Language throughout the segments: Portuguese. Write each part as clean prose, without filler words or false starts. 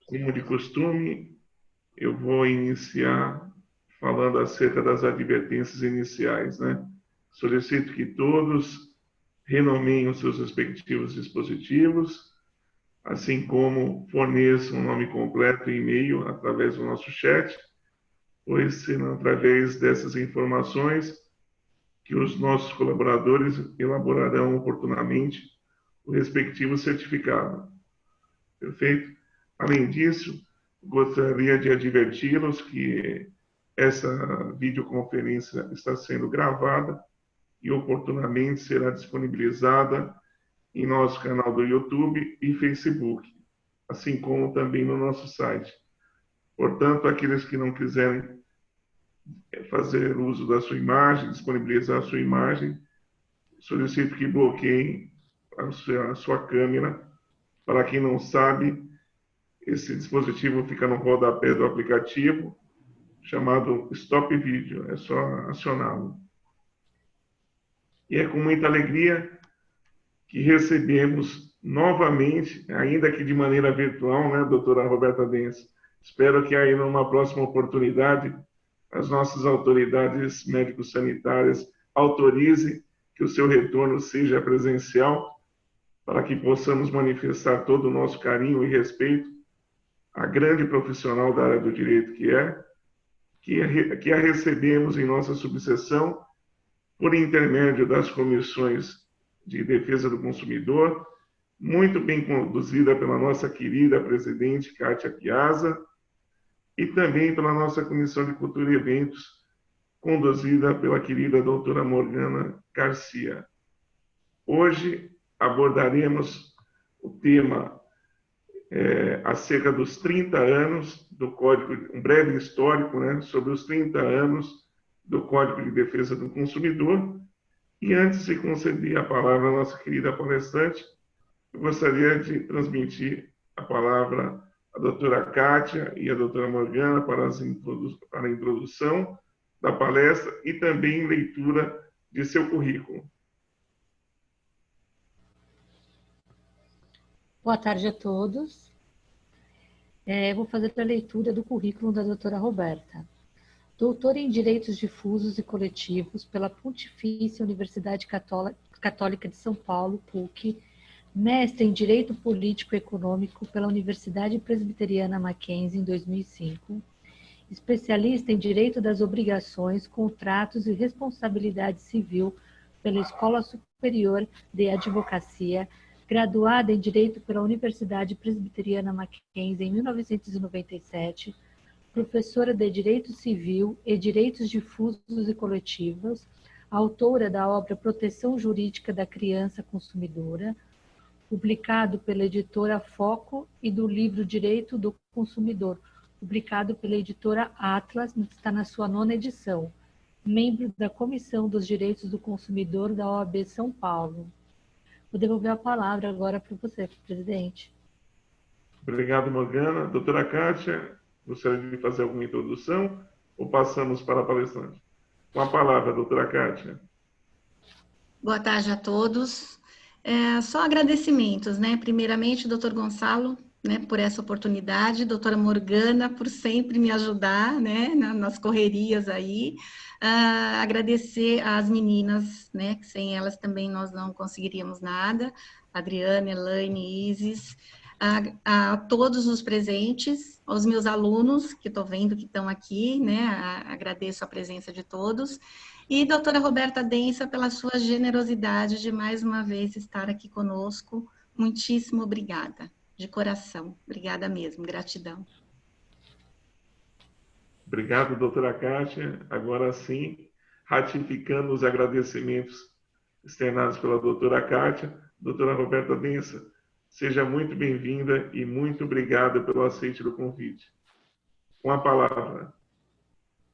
Como de costume, eu vou iniciar falando acerca das advertências iniciais, né? Solicito que todos renomeiem os seus respectivos dispositivos, assim como forneçam o nome completo e e-mail através do nosso chat, pois serão através dessas informações que os nossos colaboradores elaborarão oportunamente o respectivo certificado. Perfeito? Além disso, gostaria de adverti-los que essa videoconferência está sendo gravada e oportunamente será disponibilizada em nosso canal do YouTube e Facebook, assim como também no nosso site. Portanto, aqueles que não quiserem fazer uso da sua imagem, disponibilizar a sua imagem, solicito que bloqueiem a sua câmera. Para quem não sabe, esse dispositivo fica no rodapé do aplicativo, chamado Stop Video. É só acioná-lo. E é com muita alegria que recebemos novamente, ainda que de maneira virtual, né, doutora Roberta Denso? Espero que aí numa próxima oportunidade as nossas autoridades médico-sanitárias autorizem que o seu retorno seja presencial, para que possamos manifestar todo o nosso carinho e respeito à grande profissional da área do direito que a recebemos em nossa subseção por intermédio das comissões de defesa do consumidor, muito bem conduzida pela nossa querida presidente Kátia Piazza, e também pela nossa Comissão de Cultura e Eventos, conduzida pela querida doutora Morgana Garcia. Hoje abordaremos o tema acerca dos 30 anos do Código, um breve histórico, né, sobre os 30 anos do Código de Defesa do Consumidor. E antes de conceder a palavra à nossa querida palestrante, eu gostaria de transmitir a palavra à doutora Kátia e à doutora Morgana para a introdução da palestra e também leitura de seu currículo. Boa tarde a todos. Vou fazer a leitura do currículo da doutora Roberta. Doutora em Direitos Difusos e Coletivos pela Pontifícia Universidade Católica de São Paulo, PUC, mestre em Direito Político e Econômico pela Universidade Presbiteriana Mackenzie em 2005, especialista em Direito das Obrigações, Contratos e Responsabilidade Civil pela Escola Superior de Advocacia, graduada em Direito pela Universidade Presbiteriana Mackenzie em 1997, professora de Direito Civil e Direitos Difusos e Coletivos, autora da obra Proteção Jurídica da Criança Consumidora, publicado pela editora Foco, e do livro Direito do Consumidor, publicado pela editora Atlas, está na sua 9ª edição, membro da Comissão dos Direitos do Consumidor da OAB São Paulo. Vou devolver a palavra agora para você, presidente. Obrigado, Morgana. Doutora Kátia, gostaria de fazer alguma introdução ou passamos para a palestrante? Com a palavra, doutora Kátia. Boa tarde a todos. Só agradecimentos, né? Primeiramente, doutor Gonçalo, né, por essa oportunidade, doutora Morgana, por sempre me ajudar, né, nas correrias aí. Agradecer às meninas, né, que sem elas também nós não conseguiríamos nada, Adriana, Elaine, Isis, a todos os presentes, aos meus alunos, que estou vendo que estão aqui, né, agradeço a presença de todos, e doutora Roberta Densa, pela sua generosidade de mais uma vez estar aqui conosco, muitíssimo obrigada, de coração, obrigada mesmo, gratidão. Obrigado, doutora Kátia. Agora sim, ratificando os agradecimentos externados pela doutora Kátia, doutora Roberta Densa, seja muito bem-vinda e muito obrigada pelo aceite do convite. Com a palavra.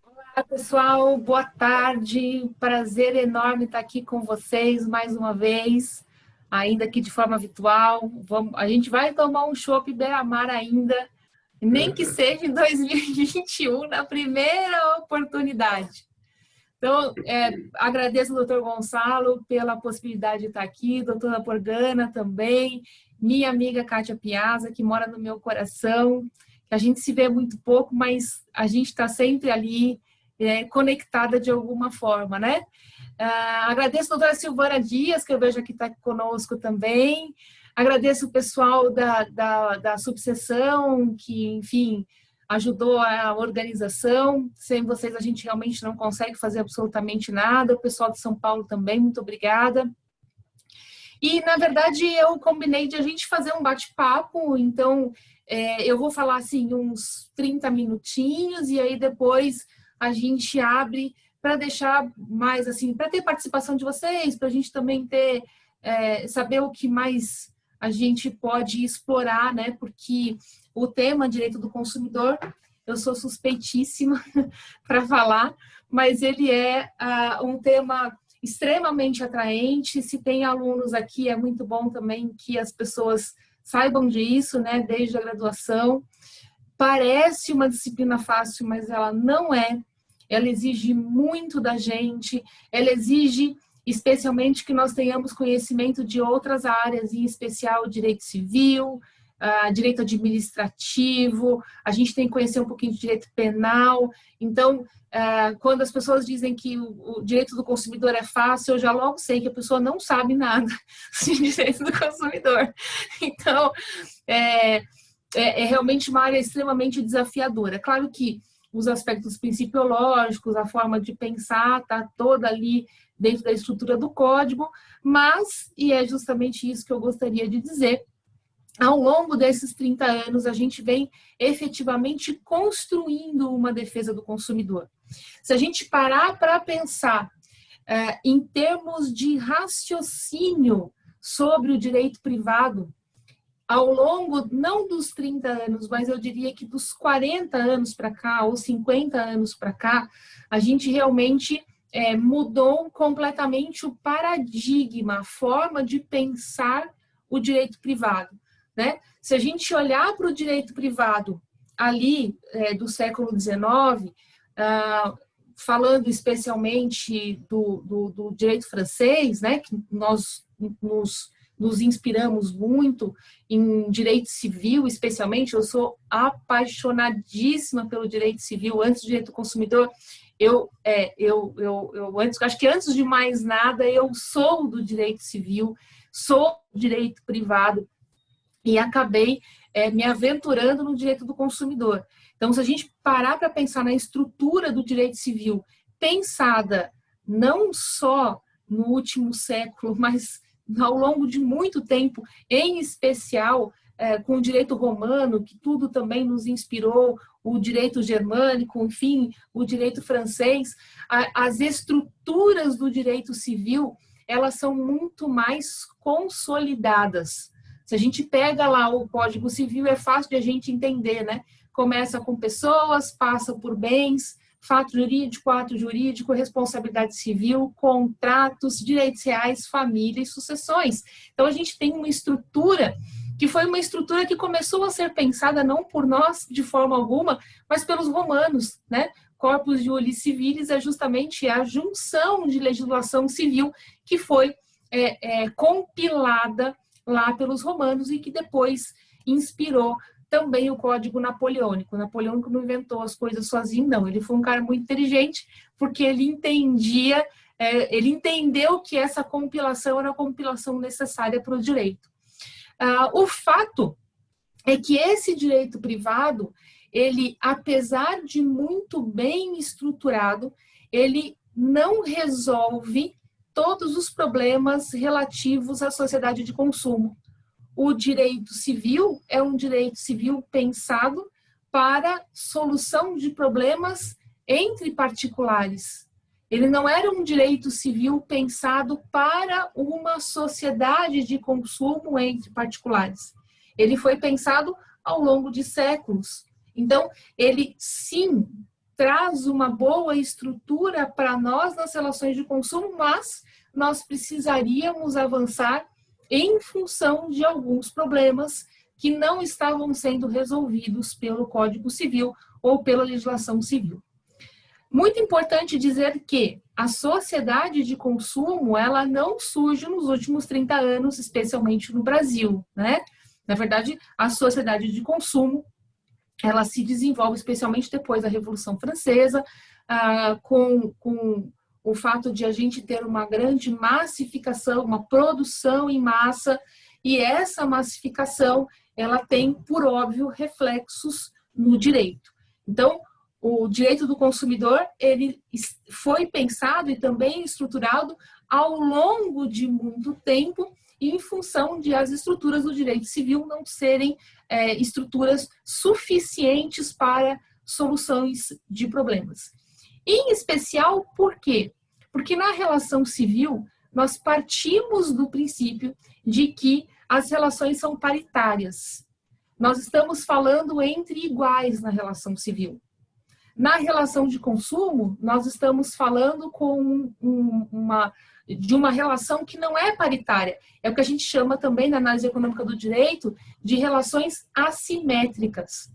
Olá, pessoal, boa tarde. Prazer enorme estar aqui com vocês mais uma vez, ainda que de forma virtual. A gente vai tomar um chopp beira-mar ainda, nem que seja em 2021, na primeira oportunidade. Então, agradeço ao doutor Gonçalo pela possibilidade de estar aqui, doutora Morgana também, minha amiga Kátia Piazza, que mora no meu coração, que a gente se vê muito pouco, mas a gente está sempre ali conectada de alguma forma, né? Agradeço a doutora Silvana Dias, que eu vejo aqui está conosco também. Agradeço o pessoal da subseção, que, enfim, ajudou a organização. Sem vocês, a gente realmente não consegue fazer absolutamente nada. O pessoal de São Paulo também, muito obrigada. E, na verdade, eu combinei de a gente fazer um bate-papo, então eu vou falar, assim, uns 30 minutinhos, e aí depois a gente abre para deixar mais, assim, para ter participação de vocês, para a gente também ter, saber o que mais a gente pode explorar, né? Porque o tema direito do consumidor, eu sou suspeitíssima para falar, mas ele é um tema extremamente atraente. Se tem alunos aqui, é muito bom também que as pessoas saibam disso, né? Desde a graduação. Parece uma disciplina fácil, mas ela não é. Ela exige muito da gente, ela exige especialmente que nós tenhamos conhecimento de outras áreas, em especial direito civil, direito administrativo, a gente tem que conhecer um pouquinho de direito penal. Então, quando as pessoas dizem que o direito do consumidor é fácil, eu já logo sei que a pessoa não sabe nada de direito do consumidor. Então, é realmente uma área extremamente desafiadora. Claro que os aspectos principiológicos, a forma de pensar, está toda ali dentro da estrutura do código, mas, e é justamente isso que eu gostaria de dizer, ao longo desses 30 anos, a gente vem efetivamente construindo uma defesa do consumidor. Se a gente parar para pensar em termos de raciocínio sobre o direito privado, ao longo, não dos 30 anos, mas eu diria que dos 40 anos para cá, ou 50 anos para cá, a gente realmente mudou completamente o paradigma, a forma de pensar o direito privado, né? Se a gente olhar para o direito privado ali do século XIX, falando especialmente do direito francês, né, que nós nos inspiramos muito em direito civil, especialmente. Eu sou apaixonadíssima pelo direito civil. Antes do direito do consumidor, acho que antes de mais nada, eu sou do direito civil, sou do direito privado e acabei me aventurando no direito do consumidor. Então, se a gente parar para pensar na estrutura do direito civil, pensada não só no último século, mas ao longo de muito tempo, em especial com o direito romano, que tudo também nos inspirou, o direito germânico, enfim, o direito francês, as estruturas do direito civil, elas são muito mais consolidadas. Se a gente pega lá o Código Civil, é fácil de a gente entender, né? Começa com pessoas, passa por bens, fato jurídico, ato jurídico, responsabilidade civil, contratos, direitos reais, família e sucessões. Então, a gente tem uma estrutura que foi uma estrutura que começou a ser pensada não por nós de forma alguma, mas pelos romanos, né? Corpus Iuris Civilis é justamente a junção de legislação civil que foi compilada lá pelos romanos e que depois inspirou também o Código Napoleônico. O Napoleônico não inventou as coisas sozinho, não. Ele foi um cara muito inteligente, porque ele entendeu que essa compilação era a compilação necessária para o direito. O fato é que esse direito privado, ele, apesar de muito bem estruturado, ele não resolve todos os problemas relativos à sociedade de consumo. O direito civil é um direito civil pensado para solução de problemas entre particulares. Ele não era um direito civil pensado para uma sociedade de consumo entre particulares. Ele foi pensado ao longo de séculos. Então, ele sim traz uma boa estrutura para nós nas relações de consumo, mas nós precisaríamos avançar em função de alguns problemas que não estavam sendo resolvidos pelo Código Civil ou pela legislação civil. Muito importante dizer que a sociedade de consumo, ela não surge nos últimos 30 anos, especialmente no Brasil, né? Na verdade, a sociedade de consumo, ela se desenvolve especialmente depois da Revolução Francesa, com o fato de a gente ter uma grande massificação, uma produção em massa, e essa massificação, ela tem, por óbvio, reflexos no direito. Então, o direito do consumidor, ele foi pensado e também estruturado ao longo de muito tempo, em função de as estruturas do direito civil não serem estruturas suficientes para soluções de problemas. Em especial, por quê? Porque na relação civil, nós partimos do princípio de que as relações são paritárias. Nós estamos falando entre iguais na relação civil. Na relação de consumo, nós estamos falando de uma relação que não é paritária. É o que a gente chama também, na análise econômica do direito, de relações assimétricas.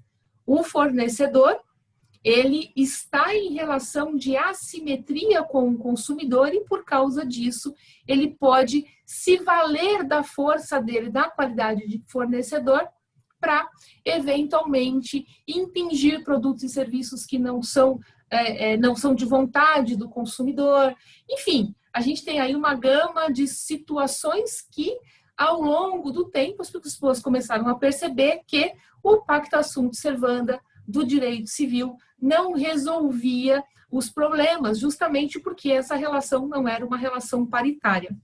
O fornecedor, ele está em relação de assimetria com o consumidor e, por causa disso, ele pode se valer da força dele, da qualidade de fornecedor, para, eventualmente, impingir produtos e serviços que não são de vontade do consumidor. Enfim, a gente tem aí uma gama de situações que, ao longo do tempo, as pessoas começaram a perceber que o pacta sunt servanda do direito civil não resolvia os problemas, justamente porque essa relação não era uma relação paritária.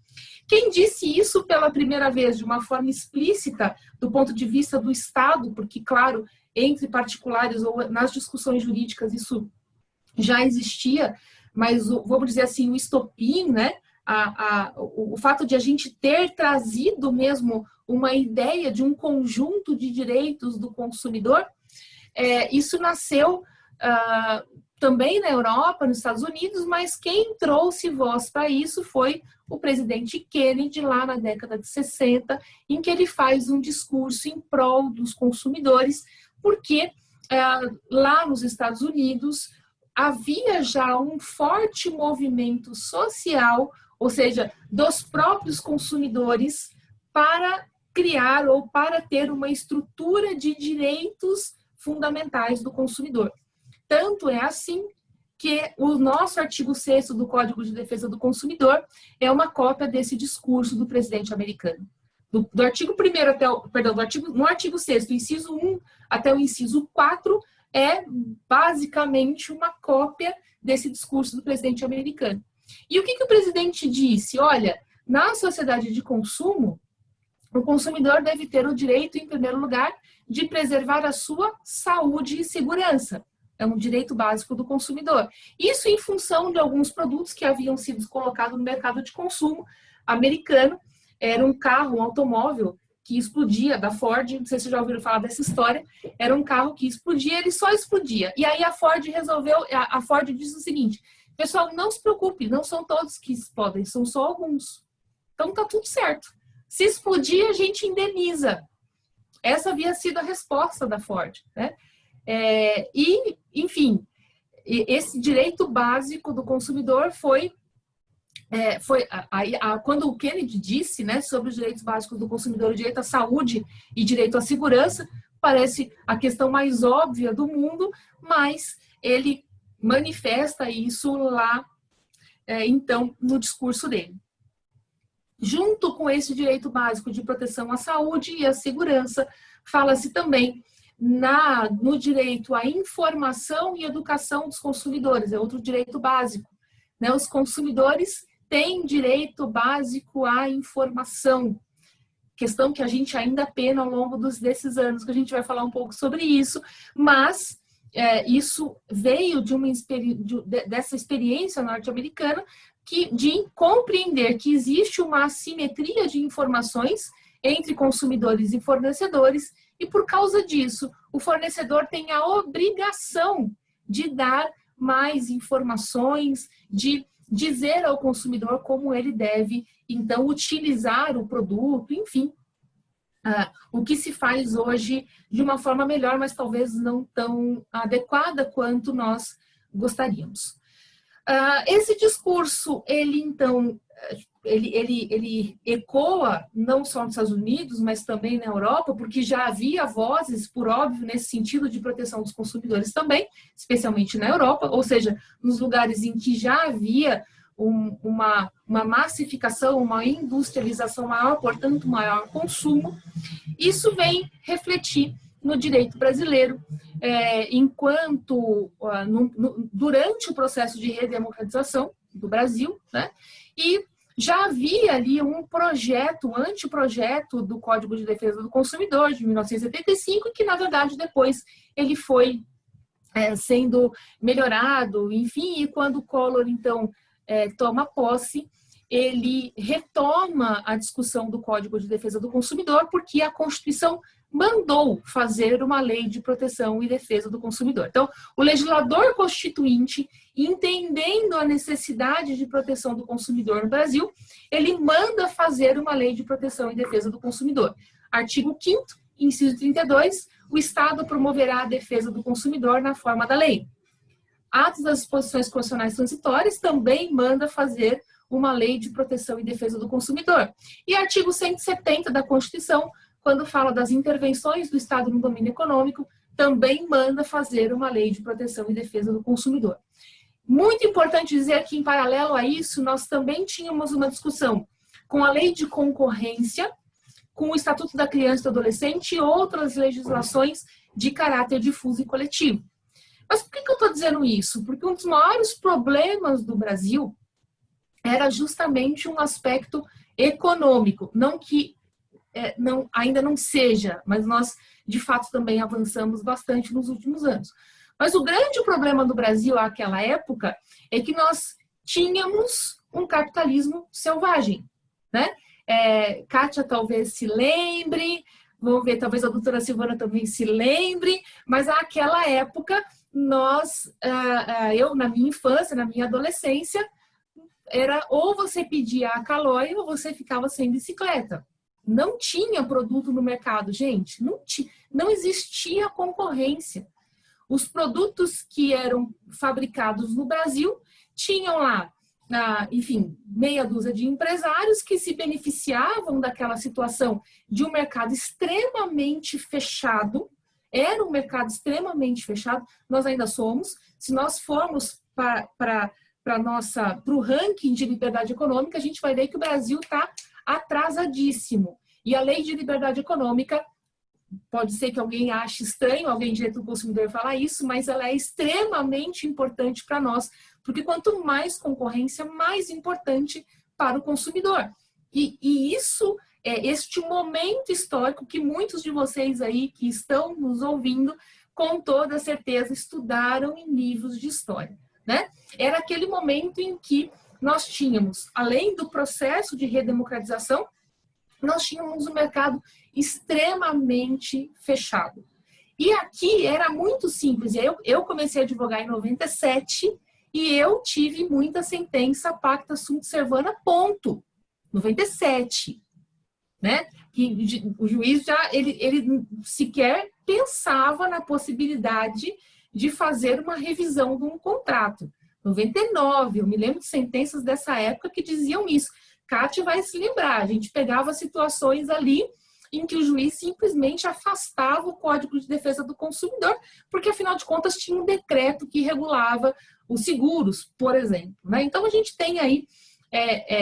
Quem disse isso pela primeira vez, de uma forma explícita, do ponto de vista do Estado, porque, claro, entre particulares ou nas discussões jurídicas isso já existia, mas, vamos dizer assim, o estopim, né? O fato de a gente ter trazido mesmo uma ideia de um conjunto de direitos do consumidor, isso nasceu também na Europa, nos Estados Unidos, mas quem trouxe voz para isso foi o presidente Kennedy, lá na década de 60, em que ele faz um discurso em prol dos consumidores, porque lá nos Estados Unidos havia já um forte movimento social, ou seja, dos próprios consumidores, para criar ou para ter uma estrutura de direitos fundamentais do consumidor. Tanto é assim que o nosso artigo 6º do Código de Defesa do Consumidor é uma cópia desse discurso do presidente americano. Do artigo 1º até no artigo 6º, inciso 1 até o inciso 4, é basicamente uma cópia desse discurso do presidente americano. E o que o presidente disse? Olha, na sociedade de consumo, o consumidor deve ter o direito, em primeiro lugar, de preservar a sua saúde e segurança. É um direito básico do consumidor. Isso em função de alguns produtos que haviam sido colocados no mercado de consumo americano. Era um carro, um automóvel que explodia, da Ford, não sei se vocês já ouviram falar dessa história, era um carro que explodia, ele só explodia. E aí a Ford disse o seguinte: pessoal, não se preocupe, não são todos que explodem, são só alguns. Então tá tudo certo. Se explodir, a gente indeniza. Essa havia sido a resposta da Ford, né? Enfim, esse direito básico do consumidor foi quando o Kennedy disse, né, sobre os direitos básicos do consumidor, o direito à saúde e direito à segurança, parece a questão mais óbvia do mundo, mas ele manifesta isso lá, então, no discurso dele. Junto com esse direito básico de proteção à saúde e à segurança, fala-se também no direito à informação e educação dos consumidores, é outro direito básico, né? Os consumidores têm direito básico à informação, questão que a gente ainda pena ao longo desses anos, que a gente vai falar um pouco sobre isso, mas isso veio dessa experiência norte-americana, de compreender que existe uma assimetria de informações entre consumidores e fornecedores, e por causa disso, o fornecedor tem a obrigação de dar mais informações, de dizer ao consumidor como ele deve, então, utilizar o produto, enfim. O que se faz hoje de uma forma melhor, mas talvez não tão adequada quanto nós gostaríamos. Esse discurso, ele então, ele ecoa não só nos Estados Unidos, mas também na Europa, porque já havia vozes, por óbvio, nesse sentido de proteção dos consumidores também, especialmente na Europa, ou seja, nos lugares em que já havia uma massificação, uma industrialização maior, portanto, maior consumo. Isso vem refletir no direito brasileiro, durante o processo de redemocratização do Brasil, né? E já havia ali um anteprojeto do Código de Defesa do Consumidor, de 1975, que, na verdade, depois ele foi sendo melhorado, enfim, e quando o Collor, então, toma posse, ele retoma a discussão do Código de Defesa do Consumidor, porque a Constituição mandou fazer uma lei de proteção e defesa do consumidor. Então, o legislador constituinte, entendendo a necessidade de proteção do consumidor no Brasil, ele manda fazer uma lei de proteção e defesa do consumidor. Artigo 5º, inciso 32, o Estado promoverá a defesa do consumidor na forma da lei. Atos das disposições constitucionais transitórias também manda fazer uma lei de proteção e defesa do consumidor. E artigo 170 da Constituição, quando fala das intervenções do Estado no domínio econômico, também manda fazer uma lei de proteção e defesa do consumidor. Muito importante dizer que, em paralelo a isso, nós também tínhamos uma discussão com a lei de concorrência, com o Estatuto da Criança e do Adolescente e outras legislações de caráter difuso e coletivo. Mas por que eu estou dizendo isso? Porque um dos maiores problemas do Brasil era justamente um aspecto econômico, não que ainda não seja, mas nós, de fato, também avançamos bastante nos últimos anos. Mas o grande problema do Brasil naquela época é que nós tínhamos um capitalismo selvagem, né? Kátia talvez se lembre, vamos ver, talvez a doutora Silvana também se lembre, mas naquela época, eu, na minha infância, na minha adolescência, era ou você pedia a Calói ou você ficava sem bicicleta. Não tinha produto no mercado, gente. Não existia concorrência. Os produtos que eram fabricados no Brasil tinham lá, enfim, meia dúzia de empresários que se beneficiavam daquela situação de um mercado extremamente fechado. Era um mercado extremamente fechado. Nós ainda somos. Se nós formos para o ranking de liberdade econômica, a gente vai ver que o Brasil está atrasadíssimo. E a lei de liberdade econômica, pode ser que alguém ache estranho, alguém de direito do consumidor falar isso, mas ela é extremamente importante para nós, porque quanto mais concorrência, mais importante para o consumidor. E isso é este momento histórico que muitos de vocês aí que estão nos ouvindo, com toda certeza, estudaram em livros de história, né? Era aquele momento em que nós tínhamos, além do processo de redemocratização, nós tínhamos um mercado extremamente fechado. E aqui era muito simples. Eu comecei a advogar em 97 e eu tive muita sentença pacta sunt servanda, ponto. 97. Né? Que o juiz já, ele sequer pensava na possibilidade de fazer uma revisão de um contrato. 99, eu me lembro de sentenças dessa época que diziam isso. Kátia vai se lembrar, a gente pegava situações ali em que o juiz simplesmente afastava o Código de Defesa do Consumidor, porque afinal de contas tinha um decreto que regulava os seguros, por exemplo. Né? Então a gente tem aí,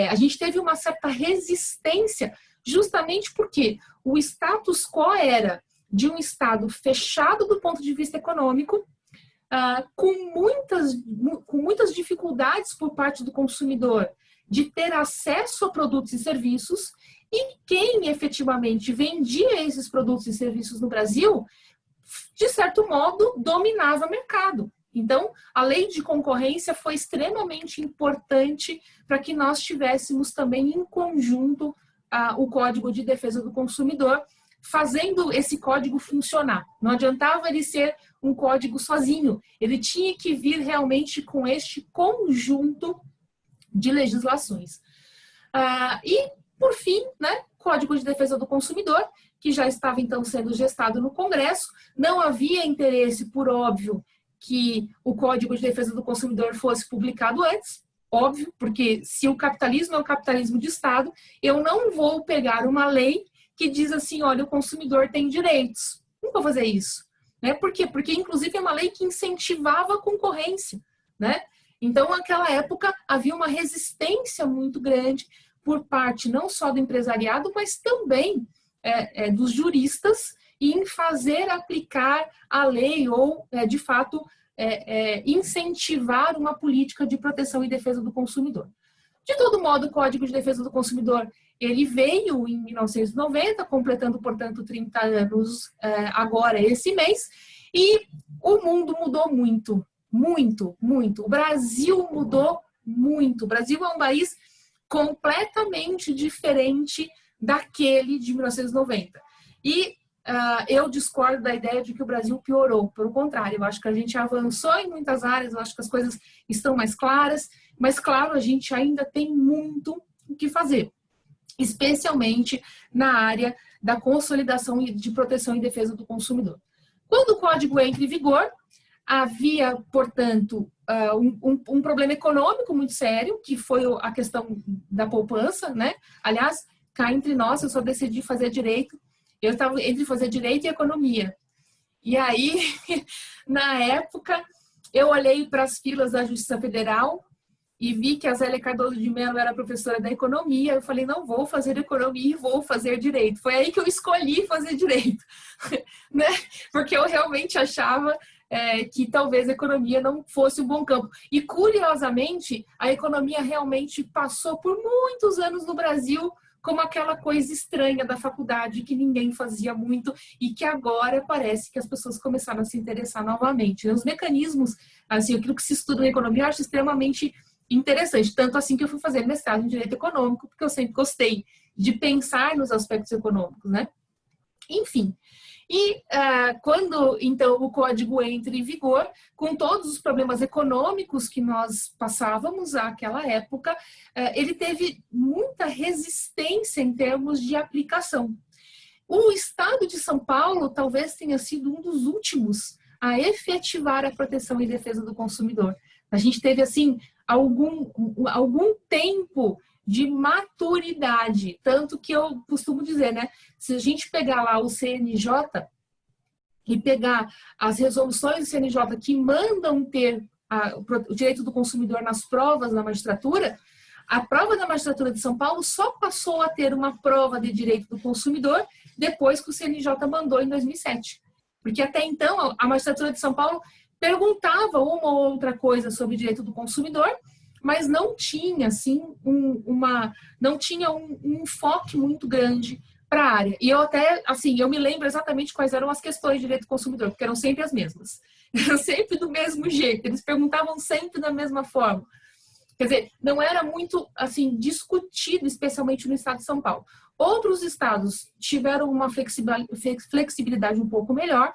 a gente teve uma certa resistência justamente porque o status quo era de um Estado fechado do ponto de vista econômico, com muitas dificuldades por parte do consumidor de ter acesso a produtos e serviços, e quem efetivamente vendia esses produtos e serviços no Brasil, de certo modo, dominava o mercado. Então, a lei de concorrência foi extremamente importante para que nós tivéssemos também em conjunto o Código de Defesa do Consumidor, fazendo esse código funcionar. Não adiantava ele ser um código sozinho, ele tinha que vir realmente com este conjunto de legislações. E, por fim, né, Código de Defesa do Consumidor, que já estava, então, sendo gestado no Congresso. Não havia interesse, por óbvio, que o Código de Defesa do Consumidor fosse publicado antes, óbvio, porque se o capitalismo é o capitalismo de Estado, eu não vou pegar uma lei que diz assim, olha, o consumidor tem direitos. Não vou fazer isso. Né? Por quê? Porque, inclusive, é uma lei que incentivava a concorrência. Né? Então, naquela época, havia uma resistência muito grande por parte não só do empresariado, mas também dos juristas em fazer aplicar a lei ou, de fato, incentivar uma política de proteção e defesa do consumidor. De todo modo, o Código de Defesa do Consumidor, ele veio em 1990, completando, portanto, 30 anos agora, esse mês, e o mundo mudou muito, muito, muito. O Brasil mudou muito. O Brasil é um país completamente diferente daquele de 1990. E eu discordo da ideia de que o Brasil piorou. Pelo contrário, eu acho que a gente avançou em muitas áreas, eu acho que as coisas estão mais claras, mas, claro, a gente ainda tem muito o que fazer, especialmente na área da consolidação de proteção e defesa do consumidor. Quando o código entra em vigor, havia, portanto, um problema econômico muito sério, que foi a questão da poupança, né? Aliás, cá entre nós, eu só decidi fazer direito, eu estava entre fazer direito e economia. E aí, na época, eu olhei para as filas da Justiça Federal e vi que a Zélia Cardoso de Mello era professora da economia. Eu falei, não vou fazer economia e vou fazer direito. Foi aí que eu escolhi fazer direito, né? Porque eu realmente achava que talvez a economia não fosse um bom campo. E, curiosamente, a economia realmente passou por muitos anos no Brasil como aquela coisa estranha da faculdade que ninguém fazia muito e que agora parece que as pessoas começaram a se interessar novamente. Os mecanismos, assim, aquilo que se estuda na economia, eu acho extremamente interessante. Tanto assim que eu fui fazer mestrado em Direito Econômico, porque eu sempre gostei de pensar nos aspectos econômicos, né? Enfim. E quando, então, o código entra em vigor, com todos os problemas econômicos que nós passávamos àquela época, ele teve muita resistência em termos de aplicação. O Estado de São Paulo talvez tenha sido um dos últimos a efetivar a proteção e defesa do consumidor. A gente teve, assim, algum tempo de maturidade, tanto que eu costumo dizer, né? Se a gente pegar lá o CNJ e pegar as resoluções do CNJ que mandam ter o direito do consumidor nas provas da magistratura, a prova da magistratura de São Paulo só passou a ter uma prova de direito do consumidor depois que o CNJ mandou em 2007. Porque até então a magistratura de São Paulo perguntava uma ou outra coisa sobre o direito do consumidor, mas não tinha, assim, um enfoque muito grande para a área. E eu até, assim, eu me lembro exatamente quais eram as questões de direito do consumidor, porque eram sempre as mesmas. Eram sempre do mesmo jeito, eles perguntavam sempre da mesma forma. Quer dizer, não era muito, assim, discutido, especialmente no estado de São Paulo. Outros estados tiveram uma flexibilidade um pouco melhor.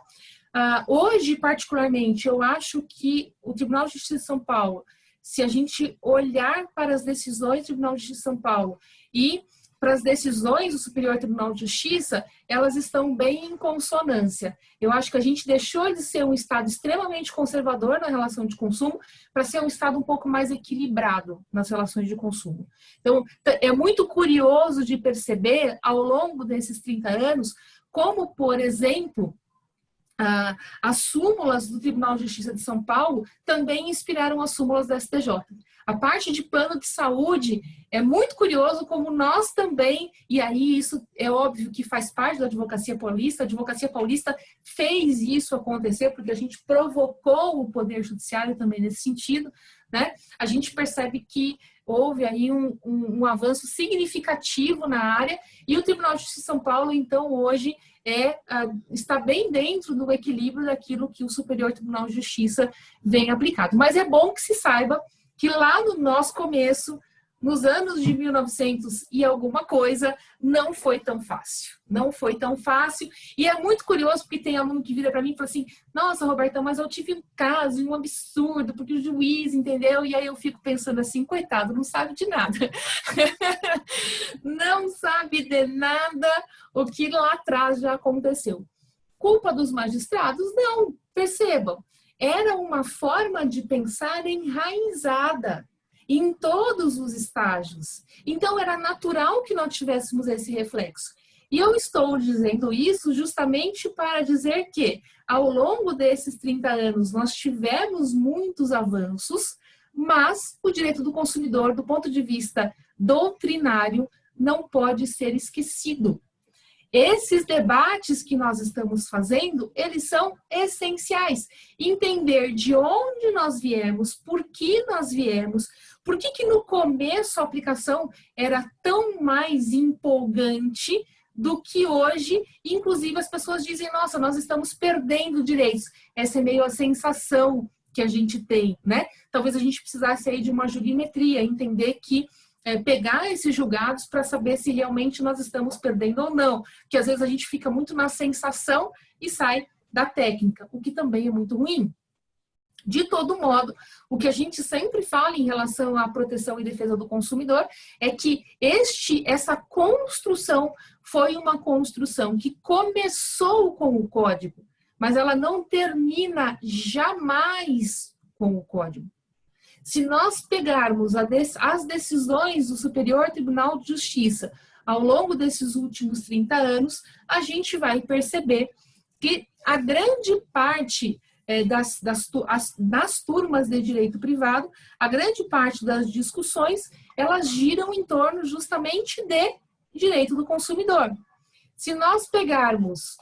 Hoje, particularmente, eu acho que o Tribunal de Justiça de São Paulo, se a gente olhar para as decisões do Tribunal de Justiça de São Paulo e para as decisões do Superior Tribunal de Justiça, elas estão bem em consonância. Eu acho que a gente deixou de ser um Estado extremamente conservador na relação de consumo para ser um Estado um pouco mais equilibrado nas relações de consumo. Então, é muito curioso de perceber, ao longo desses 30 anos, como, por exemplo, as súmulas do Tribunal de Justiça de São Paulo também inspiraram as súmulas da STJ. A parte de plano de saúde é muito curioso como nós também, e aí isso é óbvio que faz parte da Advocacia Paulista, a Advocacia Paulista fez isso acontecer porque a gente provocou o Poder Judiciário também nesse sentido, né? A gente percebe que houve aí um avanço significativo na área e o Tribunal de Justiça de São Paulo, então, hoje está bem dentro do equilíbrio daquilo que o Superior Tribunal de Justiça vem aplicado. Mas é bom que se saiba que lá no nosso começo, nos anos de 1900 e alguma coisa, não foi tão fácil. Não foi tão fácil. E é muito curioso, porque tem aluno que vira para mim e fala assim, nossa, Roberta, mas eu tive um caso, um absurdo, porque o juiz, entendeu? E aí eu fico pensando assim, coitado, não sabe de nada. Não sabe de nada o que lá atrás já aconteceu. Culpa dos magistrados? Não, percebam. era uma forma de pensar enraizada em todos os estágios. Então, era natural que nós tivéssemos esse reflexo. E eu estou dizendo isso justamente para dizer que, ao longo desses 30 anos, nós tivemos muitos avanços, mas o direito do consumidor, do ponto de vista doutrinário, não pode ser esquecido. Esses debates que nós estamos fazendo, eles são essenciais. Entender de onde nós viemos, por que nós viemos, por que no começo a aplicação era tão mais empolgante do que hoje. Inclusive as pessoas dizem, nossa, nós estamos perdendo direitos. Essa é meio a sensação que a gente tem, né? Talvez a gente precisasse aí de uma jurimetria, entender que pegar esses julgados para saber se realmente nós estamos perdendo ou não. Que às vezes a gente fica muito na sensação e sai da técnica, o que também é muito ruim. De todo modo, o que a gente sempre fala em relação à proteção e defesa do consumidor é que essa construção foi uma construção que começou com o código, mas ela não termina jamais com o código. Se nós pegarmos as decisões do Superior Tribunal de Justiça ao longo desses últimos 30 anos, a gente vai perceber que a grande parte das turmas de direito privado, a grande parte das discussões, elas giram em torno justamente de direito do consumidor. Se nós pegarmos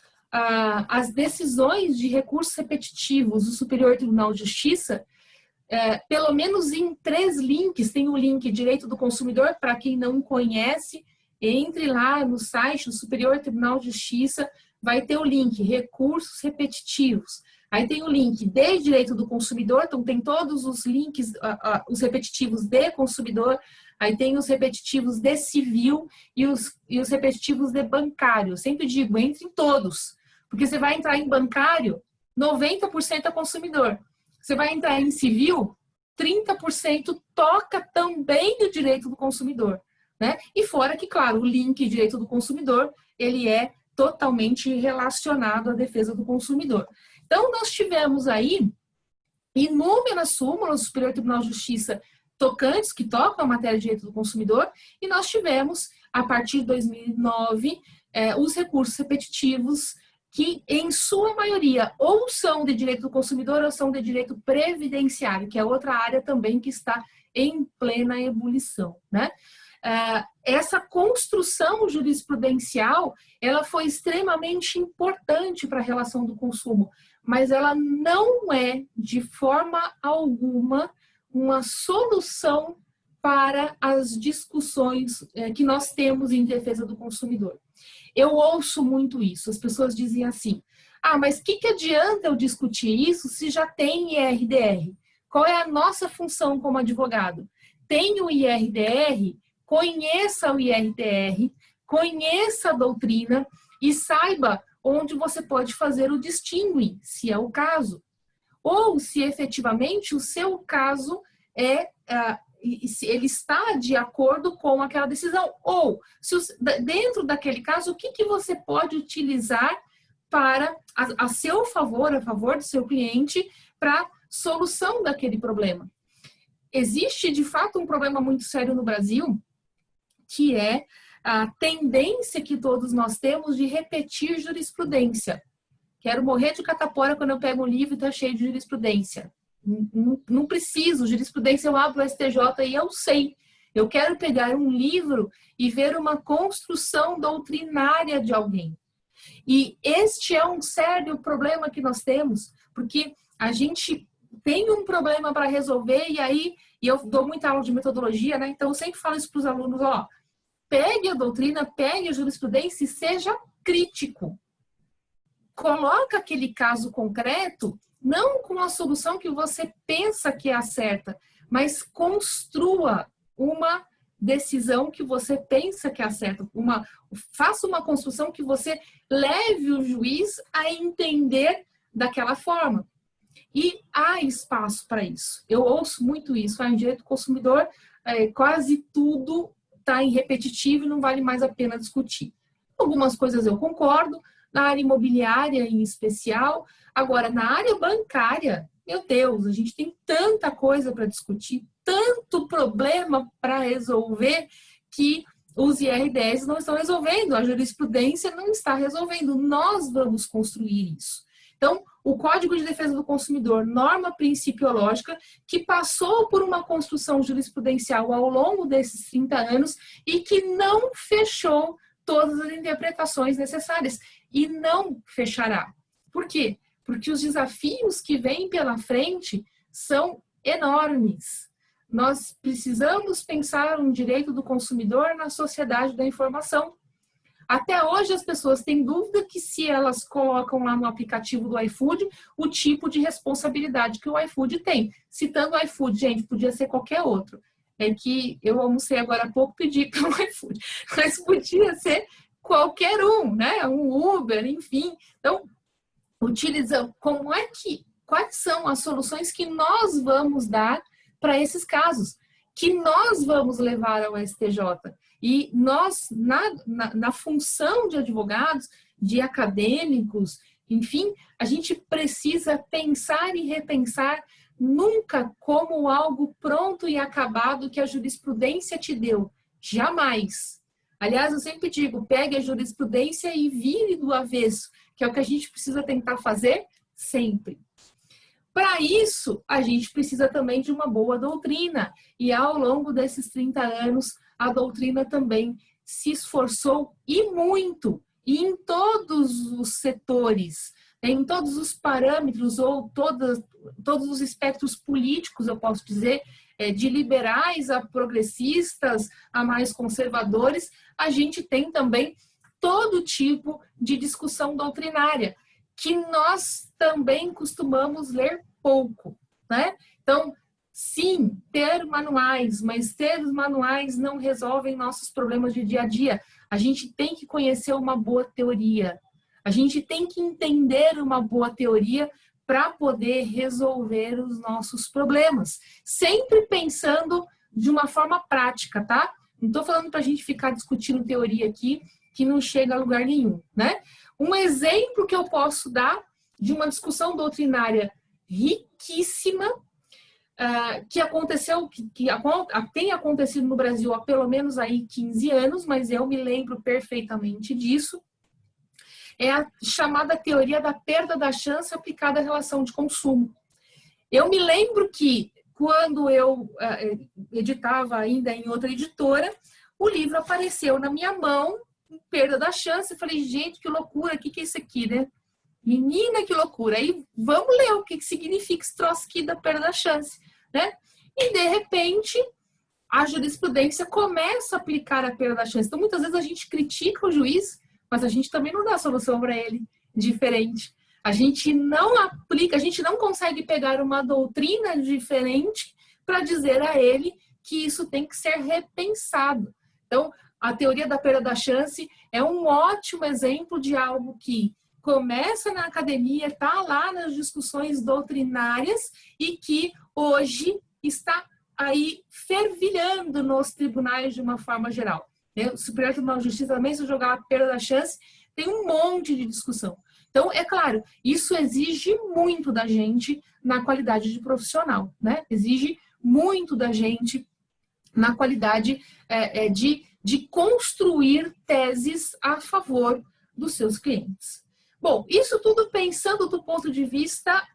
as decisões de recursos repetitivos do Superior Tribunal de Justiça, pelo menos em 3 links, tem o link Direito do Consumidor, para quem não conhece, entre lá no site do Superior Tribunal de Justiça, vai ter o link Recursos Repetitivos. Aí tem o link de Direito do Consumidor, então tem todos os links, os repetitivos de consumidor, aí tem os repetitivos de civil e os repetitivos de bancário. Eu sempre digo, entre em todos, porque você vai entrar em bancário, 90% é consumidor. Você vai entrar em civil, 30% toca também o direito do consumidor, né? E fora que, claro, o link direito do consumidor, ele é totalmente relacionado à defesa do consumidor. Então, nós tivemos aí inúmeras súmulas do Superior Tribunal de Justiça tocantes, que tocam a matéria de direito do consumidor, e nós tivemos, a partir de 2009, os recursos repetitivos que, em sua maioria, ou são de direito do consumidor ou são de direito previdenciário, que é outra área também que está em plena ebulição, né? Essa construção jurisprudencial, ela foi extremamente importante para a relação do consumo, mas ela não é, de forma alguma, uma solução para as discussões que nós temos em defesa do consumidor. Eu ouço muito isso, as pessoas dizem assim, mas que adianta eu discutir isso se já tem IRDR? Qual é a nossa função como advogado? Tem o IRDR, conheça o IRDR, conheça a doutrina e saiba onde você pode fazer o distinguir, se é o caso. Ou se efetivamente o seu caso ele está de acordo com aquela decisão. Ou, dentro daquele caso, o que você pode utilizar para, a seu favor, a favor do seu cliente, para solução daquele problema. Existe, de fato, um problema muito sério no Brasil, que é a tendência que todos nós temos de repetir jurisprudência. Quero morrer de catapora quando eu pego um livro e está cheio de jurisprudência. Não preciso, jurisprudência eu abro o STJ e eu sei. Eu quero pegar um livro e ver uma construção doutrinária de alguém. E este é um sério problema que nós temos, porque a gente tem um problema para resolver e eu dou muita aula de metodologia, né? Então eu sempre falo isso para os alunos, pegue a doutrina, pegue a jurisprudência e seja crítico. Coloca aquele caso concreto, não com a solução que você pensa que é a certa, mas construa uma decisão que você pensa que é a certa. Faça uma construção que você leve o juiz a entender daquela forma. E há espaço para isso. Eu ouço muito isso. Em direito do consumidor, quase tudo está em repetitivo e não vale mais a pena discutir. Algumas coisas eu concordo, na área imobiliária em especial. Agora, na área bancária, meu Deus, a gente tem tanta coisa para discutir, tanto problema para resolver, que os IR10 não estão resolvendo, a jurisprudência não está resolvendo. Nós vamos construir isso. Então, o Código de Defesa do Consumidor, norma principiológica, que passou por uma construção jurisprudencial ao longo desses 30 anos e que não fechou todas as interpretações necessárias. E não fechará. Por quê? Porque os desafios que vêm pela frente são enormes. Nós precisamos pensar um direito do consumidor na sociedade da informação. Até hoje as pessoas têm dúvida que se elas colocam lá no aplicativo do iFood o tipo de responsabilidade que o iFood tem. Citando o iFood, gente, podia ser qualquer outro. É que eu almocei agora há pouco, pedi pelo iFood, mas podia ser qualquer um, né? Um Uber, enfim. Então, utilizando quais são as soluções que nós vamos dar para esses casos, que nós vamos levar ao STJ. E nós, na função de advogados, de acadêmicos, enfim, a gente precisa pensar e repensar nunca como algo pronto e acabado que a jurisprudência te deu. Jamais. Aliás, eu sempre digo, pegue a jurisprudência e vire do avesso, que é o que a gente precisa tentar fazer sempre. Para isso, a gente precisa também de uma boa doutrina. E ao longo desses 30 anos, a doutrina também se esforçou e muito, e em todos os setores, em todos os parâmetros ou todos os espectros políticos, eu posso dizer, de liberais a progressistas, a mais conservadores, a gente tem também todo tipo de discussão doutrinária, que nós também costumamos ler pouco, né? Então, sim, ter manuais, mas ter os manuais não resolvem nossos problemas de dia a dia. A gente tem que conhecer uma boa teoria. A gente tem que entender uma boa teoria para poder resolver os nossos problemas. Sempre pensando de uma forma prática, tá? Não estou falando para a gente ficar discutindo teoria aqui, que não chega a lugar nenhum, né? Um exemplo que eu posso dar de uma discussão doutrinária riquíssima, que aconteceu, que tem acontecido no Brasil há pelo menos aí 15 anos, mas eu me lembro perfeitamente disso, é a chamada teoria da perda da chance aplicada à relação de consumo. Eu me lembro que quando eu editava ainda em outra editora, o livro apareceu na minha mão, perda da chance, eu falei, gente, que loucura, o que é isso aqui, né? Menina, que loucura. Aí vamos ler o que significa esse troço aqui da perda da chance, né? E de repente a jurisprudência começa a aplicar a perda da chance. Então muitas vezes a gente critica o juiz, mas a gente também não dá solução para ele diferente. A gente não aplica, a gente não consegue pegar uma doutrina diferente para dizer a ele que isso tem que ser repensado. Então, a teoria da perda da chance é um ótimo exemplo de algo que começa na academia, está lá nas discussões doutrinárias e que hoje está aí fervilhando nos tribunais de uma forma geral. O Superior Tribunal de Justiça também, se jogar a perda da chance, tem um monte de discussão. Então, é claro, isso exige muito da gente na qualidade de profissional, né? Exige muito da gente na qualidade de construir teses a favor dos seus clientes. Bom, isso tudo pensando do ponto de vista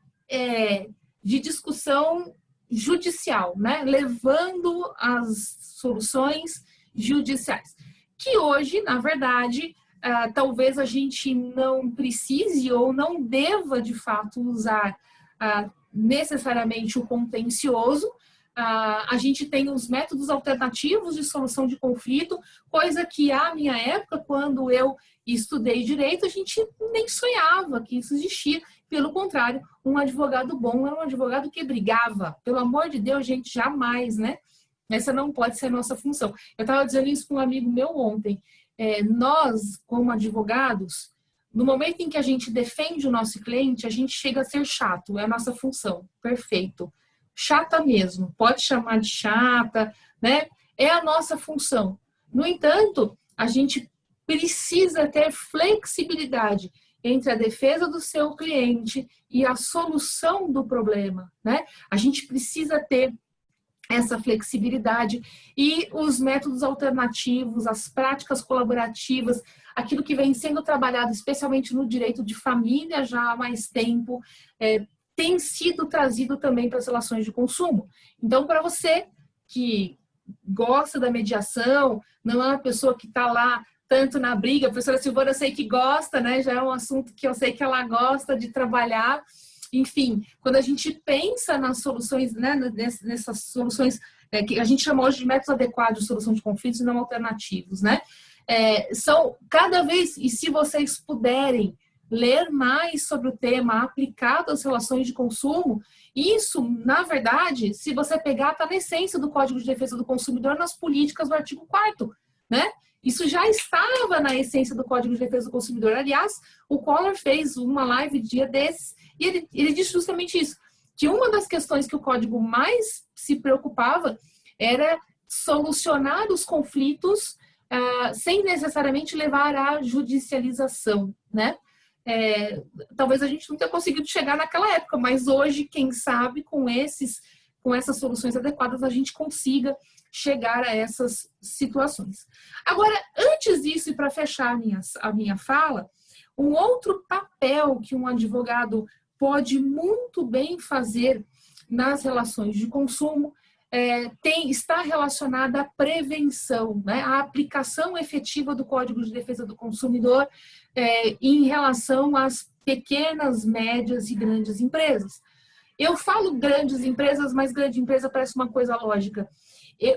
de discussão judicial, né? Levando as soluções judiciais. Que hoje, na verdade, talvez a gente não precise ou não deva, de fato, usar necessariamente o contencioso. A gente tem os métodos alternativos de solução de conflito, coisa que, à minha época, quando eu estudei direito, a gente nem sonhava que isso existia. Pelo contrário, um advogado bom era um advogado que brigava. Pelo amor de Deus, gente, jamais, né? Essa não pode ser a nossa função. Eu estava dizendo isso com um amigo meu ontem. Nós, como advogados, no momento em que a gente defende o nosso cliente, a gente chega a ser chato. É a nossa função. Perfeito. Chata mesmo. Pode chamar de chata, né? É a nossa função. No entanto, a gente precisa ter flexibilidade entre a defesa do seu cliente e a solução do problema, né? A gente precisa ter essa flexibilidade e os métodos alternativos, as práticas colaborativas, aquilo que vem sendo trabalhado, especialmente no direito de família já há mais tempo, tem sido trazido também para as relações de consumo. Então, para você que gosta da mediação, não é uma pessoa que está lá tanto na briga, a professora Silvana eu sei que gosta, né? Já é um assunto que eu sei que ela gosta de trabalhar. Enfim, quando a gente pensa nas soluções, né, nessas soluções que a gente chama hoje de métodos adequados de solução de conflitos e não alternativos, né? São cada vez, e se vocês puderem ler mais sobre o tema aplicado às relações de consumo, isso, na verdade, se você pegar, está na essência do Código de Defesa do Consumidor nas políticas do artigo 4º, né? Isso já estava na essência do Código de Defesa do Consumidor. Aliás, o Collor fez uma live dia desses e ele disse justamente isso, que uma das questões que o Código mais se preocupava era solucionar os conflitos sem necessariamente levar à judicialização, né? Talvez a gente não tenha conseguido chegar naquela época, mas hoje, quem sabe, com essas soluções adequadas, a gente consiga chegar a essas situações. Agora, antes disso, e para fechar a minha fala, um outro papel que um advogado pode muito bem fazer nas relações de consumo está relacionada à prevenção, né? À aplicação efetiva do Código de Defesa do Consumidor em relação às pequenas, médias e grandes empresas. Eu falo grandes empresas, mas grande empresa parece uma coisa lógica.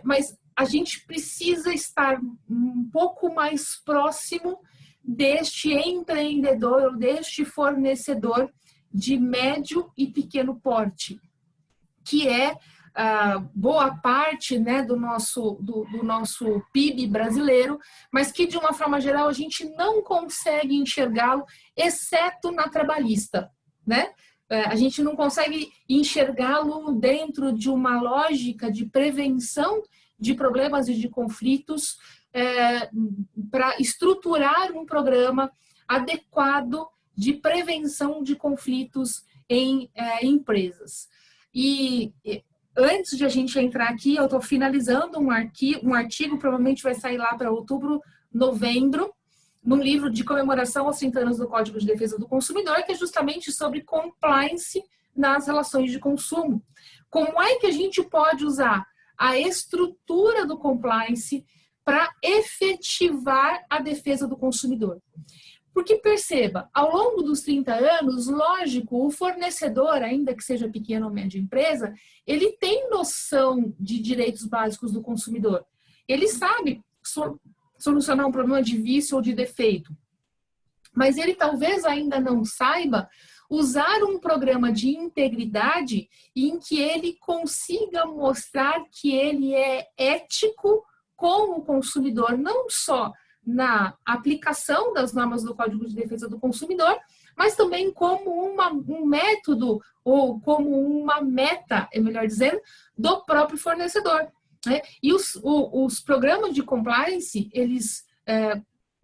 Mas a gente precisa estar um pouco mais próximo deste empreendedor ou deste fornecedor de médio e pequeno porte, que é boa parte, né, do nosso PIB brasileiro, mas que, de uma forma geral, a gente não consegue enxergá-lo, exceto na trabalhista, né? A gente não consegue enxergá-lo dentro de uma lógica de prevenção de problemas e de conflitos para estruturar um programa adequado de prevenção de conflitos em empresas. E antes de a gente entrar aqui, eu estou finalizando um artigo, provavelmente vai sair lá para outubro, novembro, num livro de comemoração aos 30 anos do Código de Defesa do Consumidor, que é justamente sobre compliance nas relações de consumo. Como é que a gente pode usar a estrutura do compliance para efetivar a defesa do consumidor? Porque perceba, ao longo dos 30 anos, lógico, o fornecedor, ainda que seja pequena ou média empresa, ele tem noção de direitos básicos do consumidor. Ele sabe solucionar um problema de vício ou de defeito. Mas ele talvez ainda não saiba usar um programa de integridade em que ele consiga mostrar que ele é ético com o consumidor, não só na aplicação das normas do Código de Defesa do Consumidor, mas também como um método ou como uma meta, é melhor dizendo, do próprio fornecedor. Né? E os programas de compliance, eles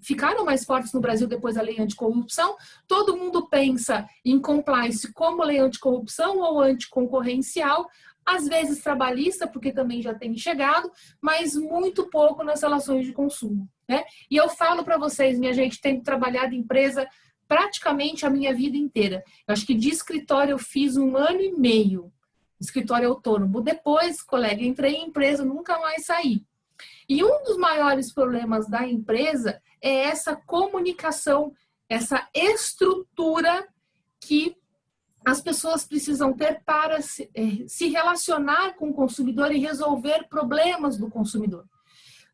ficaram mais fortes no Brasil depois da lei anticorrupção. Todo mundo pensa em compliance como lei anticorrupção ou anticoncorrencial, às vezes trabalhista, porque também já tem chegado, mas muito pouco nas relações de consumo. Né? E eu falo para vocês, minha gente, tenho trabalhado em empresa praticamente a minha vida inteira. Eu acho que de escritório eu fiz 1 ano e meio, escritório autônomo. Depois, colega, entrei em empresa, nunca mais saí. E um dos maiores problemas da empresa é essa comunicação, essa estrutura que as pessoas precisam ter para se relacionar com o consumidor e resolver problemas do consumidor.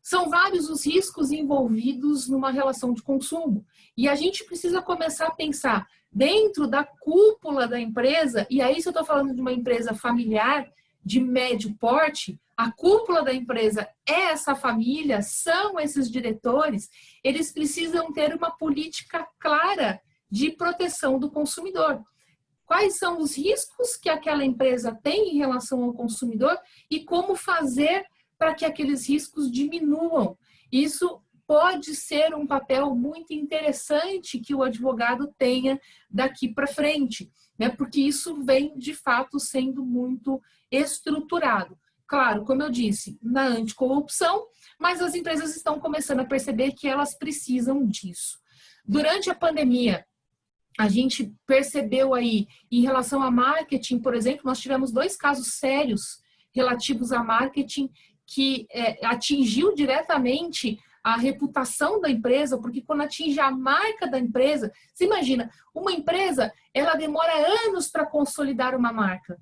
São vários os riscos envolvidos numa relação de consumo. E a gente precisa começar a pensar dentro da cúpula da empresa, e aí se eu estou falando de uma empresa familiar de médio porte, a cúpula da empresa é essa família, são esses diretores, eles precisam ter uma política clara de proteção do consumidor. Quais são os riscos que aquela empresa tem em relação ao consumidor e como fazer para que aqueles riscos diminuam. Isso pode ser um papel muito interessante que o advogado tenha daqui para frente, né? Porque isso vem, de fato, sendo muito estruturado. Claro, como eu disse, na anticorrupção, mas as empresas estão começando a perceber que elas precisam disso. Durante a pandemia, a gente percebeu aí, em relação a marketing, por exemplo, nós tivemos 2 casos sérios relativos a marketing que atingiu diretamente a reputação da empresa, porque quando atinge a marca da empresa, você imagina, uma empresa, ela demora anos para consolidar uma marca.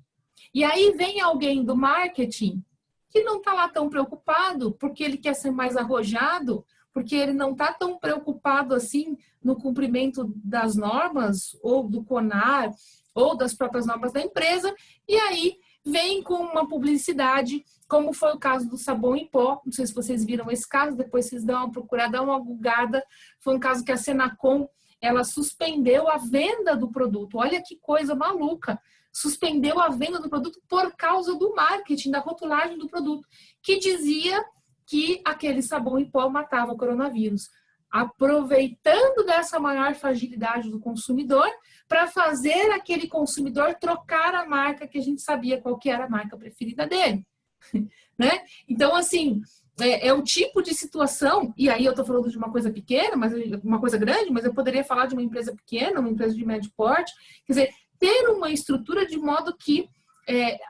E aí vem alguém do marketing que não está lá tão preocupado, porque ele quer ser mais arrojado, porque ele não está tão preocupado assim no cumprimento das normas, ou do CONAR, ou das próprias normas da empresa, e aí vem com uma publicidade, como foi o caso do sabão em pó. Não sei se vocês viram esse caso, depois vocês dão uma procurada, dão uma googada. Foi um caso que a Senacom, ela suspendeu a venda do produto. Olha que coisa maluca. Suspendeu a venda do produto por causa do marketing, da rotulagem do produto, que dizia que aquele sabão em pó matava o coronavírus. Aproveitando dessa maior fragilidade do consumidor para fazer aquele consumidor trocar a marca que a gente sabia qual que era a marca preferida dele. Né? Então, assim, é o tipo de situação, e aí eu estou falando de uma coisa pequena, mas uma coisa grande, mas eu poderia falar de uma empresa pequena, uma empresa de médio porte, quer dizer, ter uma estrutura de modo que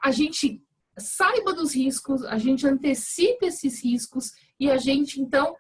a gente saiba dos riscos, a gente antecipe esses riscos e a gente, então,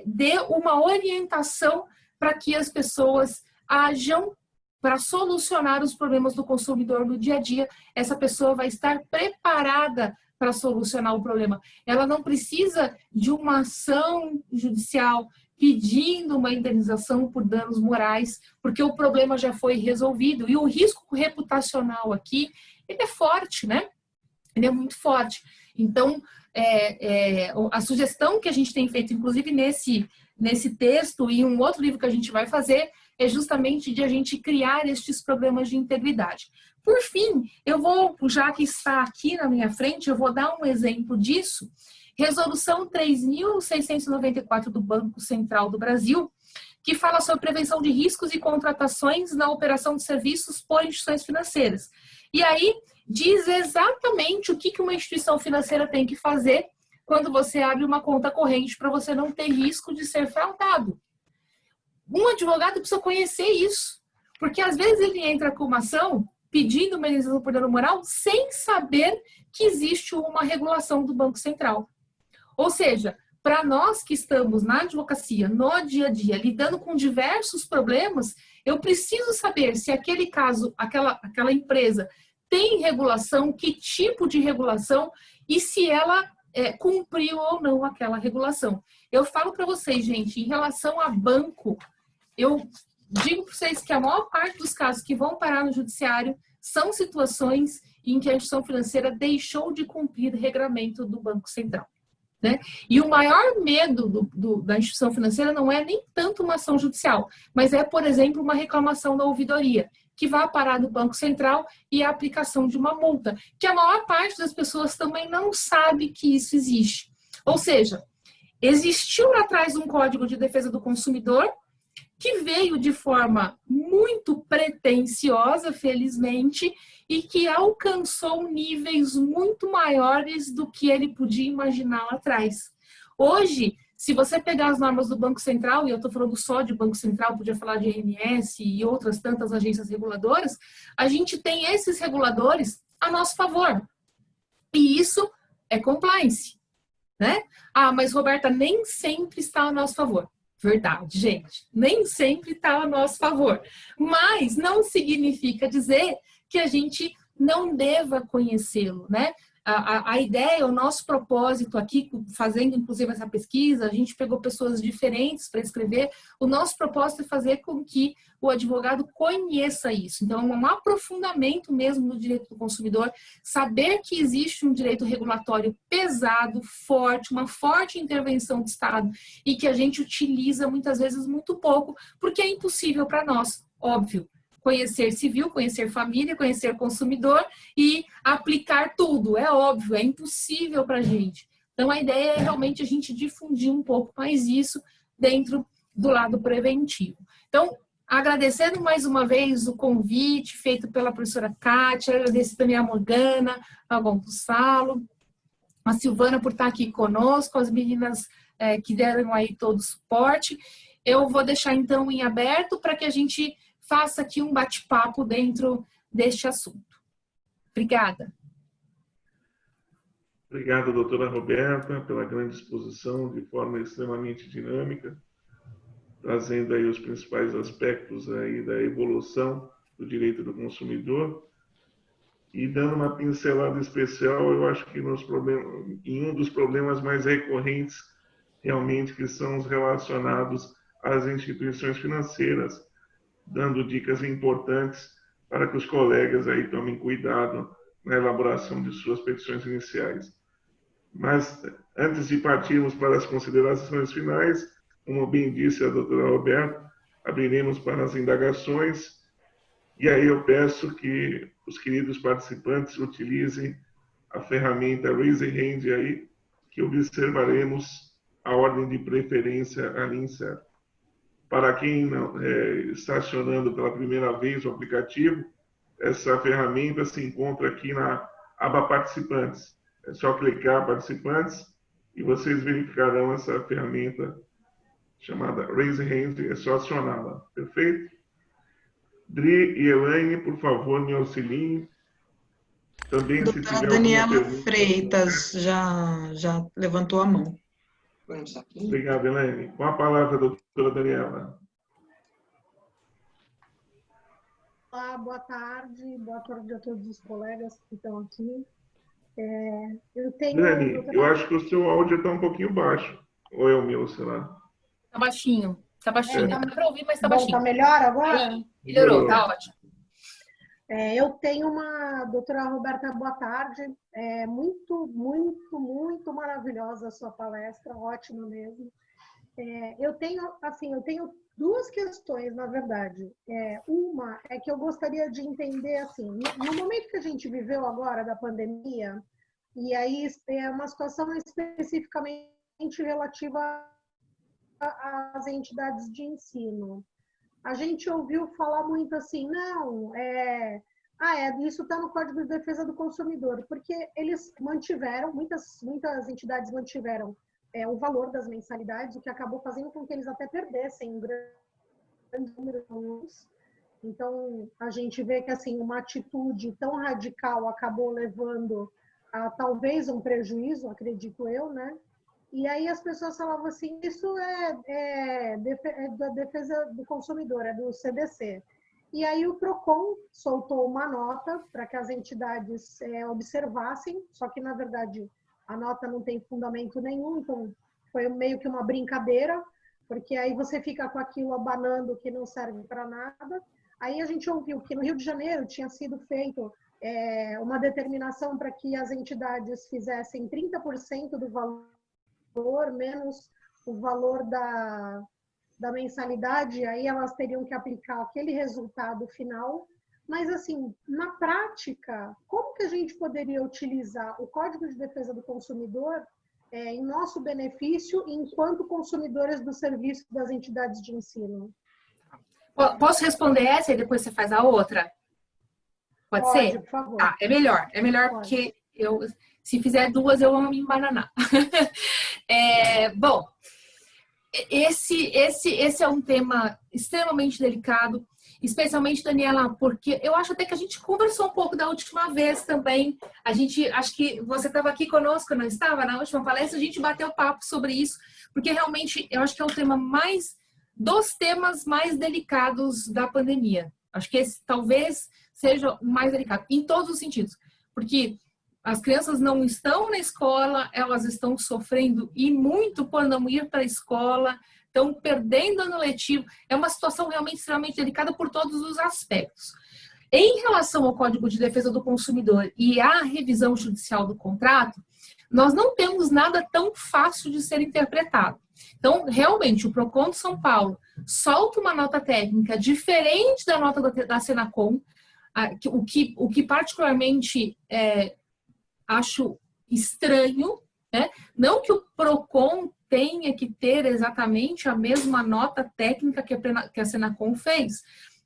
dê uma orientação para que as pessoas ajam para solucionar os problemas do consumidor no dia a dia. Essa pessoa vai estar preparada para solucionar o problema. Ela não precisa de uma ação judicial pedindo uma indenização por danos morais, porque o problema já foi resolvido. E o risco reputacional aqui, ele é forte, né? Ele é muito forte. Então, a sugestão que a gente tem feito, inclusive nesse texto e um outro livro que a gente vai fazer, é justamente de a gente criar estes programas de integridade. Por fim, eu vou, já que está aqui na minha frente, eu vou dar um exemplo disso. Resolução 3.694 do Banco Central do Brasil, que fala sobre prevenção de riscos e contratações na operação de serviços por instituições financeiras. E aí, diz exatamente o que uma instituição financeira tem que fazer quando você abre uma conta corrente para você não ter risco de ser fraudado. Um advogado precisa conhecer isso, porque às vezes ele entra com uma ação pedindo uma indenização por dano moral sem saber que existe uma regulação do Banco Central. Ou seja, para nós que estamos na advocacia, no dia a dia, lidando com diversos problemas, eu preciso saber se aquele caso, aquela empresa tem regulação, que tipo de regulação e se ela cumpriu ou não aquela regulação. Eu falo para vocês, gente, em relação a banco, eu digo para vocês que a maior parte dos casos que vão parar no judiciário são situações em que a instituição financeira deixou de cumprir o regramento do Banco Central. Né? E o maior medo da instituição financeira não é nem tanto uma ação judicial, mas é, por exemplo, uma reclamação da ouvidoria, que vai parar no Banco Central e a aplicação de uma multa, que a maior parte das pessoas também não sabe que isso existe. Ou seja, existiu lá atrás um Código de Defesa do Consumidor que veio de forma muito pretensiosa, felizmente, e que alcançou níveis muito maiores do que ele podia imaginar lá atrás. Hoje, se você pegar as normas do Banco Central, e eu estou falando só de Banco Central, podia falar de ANS e outras tantas agências reguladoras, a gente tem esses reguladores a nosso favor. E isso é compliance, né? Ah, mas Roberta, nem sempre está a nosso favor. Verdade, gente. Nem sempre está a nosso favor. Mas não significa dizer que a gente não deva conhecê-lo, né? A ideia, o nosso propósito aqui, fazendo inclusive essa pesquisa, a gente pegou pessoas diferentes para escrever, o nosso propósito é fazer com que o advogado conheça isso. Então, é um aprofundamento mesmo no direito do consumidor, saber que existe um direito regulatório pesado, forte, uma forte intervenção do Estado e que a gente utiliza muitas vezes muito pouco, porque é impossível para nós, óbvio. Conhecer civil, conhecer família, conhecer consumidor e aplicar tudo. É óbvio, é impossível para a gente. Então, a ideia é realmente a gente difundir um pouco mais isso dentro do lado preventivo. Então, agradecendo mais uma vez o convite feito pela professora Kátia, agradecer também a Morgana, a Gonçalo, a Silvana por estar aqui conosco, as meninas que deram aí todo o suporte. Eu vou deixar então em aberto para que a gente faça aqui um bate-papo dentro deste assunto. Obrigada. Obrigado, doutora Roberta, pela grande exposição, de forma extremamente dinâmica, trazendo aí os principais aspectos aí da evolução do direito do consumidor e dando uma pincelada especial, eu acho que em um dos problemas mais recorrentes, realmente, que são os relacionados às instituições financeiras, dando dicas importantes para que os colegas aí tomem cuidado na elaboração de suas petições iniciais. Mas, antes de partirmos para as considerações finais, como bem disse a doutora Roberta, abriremos para as indagações, e aí eu peço que os queridos participantes utilizem a ferramenta Raise Hand aí, que observaremos a ordem de preferência ali incerta. Para quem não, está acionando pela primeira vez o aplicativo, essa ferramenta se encontra aqui na aba Participantes. É só clicar Participantes e vocês verificarão essa ferramenta chamada Raise Hand, é só acioná-la. Perfeito? Dri e Elaine, por favor, me auxiliem. Também, se tiver Doutora Daniela pergunta... Freitas já levantou a mão. Obrigado, Elaine. Com a palavra, doutora Daniela. Olá, boa tarde a todos os colegas que estão aqui. Eu tenho... Dani, eu acho que o seu áudio está um pouquinho baixo. Ou é o meu, sei lá. Tá baixinho. Tá baixinho. Dá para ouvir, mas tá Bom, baixinho. tá melhor agora? Aí, melhorou, tá ótimo. Eu tenho doutora Roberta, boa tarde. Muito maravilhosa a sua palestra, ótima mesmo. Eu tenho duas questões, na verdade. Uma é que eu gostaria de entender, assim, no momento que a gente viveu agora da pandemia, e aí é uma situação especificamente relativa às entidades de ensino. A gente ouviu falar muito assim, não, isso está no Código de Defesa do Consumidor, porque eles mantiveram, muitas entidades mantiveram o valor das mensalidades, o que acabou fazendo com que eles até perdessem um grande número de alunos. Então, a gente vê que assim, uma atitude tão radical acabou levando a talvez um prejuízo, acredito eu, né? E aí as pessoas falavam assim, isso é da defesa do consumidor, é do CDC. E aí o PROCON soltou uma nota para que as entidades observassem, só que na verdade a nota não tem fundamento nenhum, então foi meio que uma brincadeira, porque aí você fica com aquilo abanando que não serve para nada. Aí a gente ouviu que no Rio de Janeiro tinha sido feito uma determinação para que as entidades fizessem 30% do valor menos o valor da mensalidade, aí elas teriam que aplicar aquele resultado final. Mas, assim, na prática, como que a gente poderia utilizar o Código de Defesa do Consumidor em nosso benefício enquanto consumidores do serviço das entidades de ensino? Posso responder essa e depois você faz a outra? Pode ser? Por favor. É melhor porque se fizer duas eu vou me embananar. Bom, esse é um tema extremamente delicado, especialmente, Daniela, porque eu acho até que a gente conversou um pouco da última vez também. Acho que você estava aqui conosco, não estava? Na última palestra a gente bateu papo sobre isso, porque realmente eu acho que é o tema dos temas mais delicados da pandemia. Acho que esse talvez seja o mais delicado, em todos os sentidos, porque as crianças não estão na escola, elas estão sofrendo e muito por não ir para a escola, estão perdendo ano letivo. É uma situação realmente extremamente delicada por todos os aspectos. Em relação ao Código de Defesa do Consumidor e à revisão judicial do contrato, nós não temos nada tão fácil de ser interpretado. Então, realmente, o PROCON de São Paulo solta uma nota técnica diferente da nota da Senacom, o que particularmente acho estranho, né? Não que o PROCON tenha que ter exatamente a mesma nota técnica que a Senacom fez,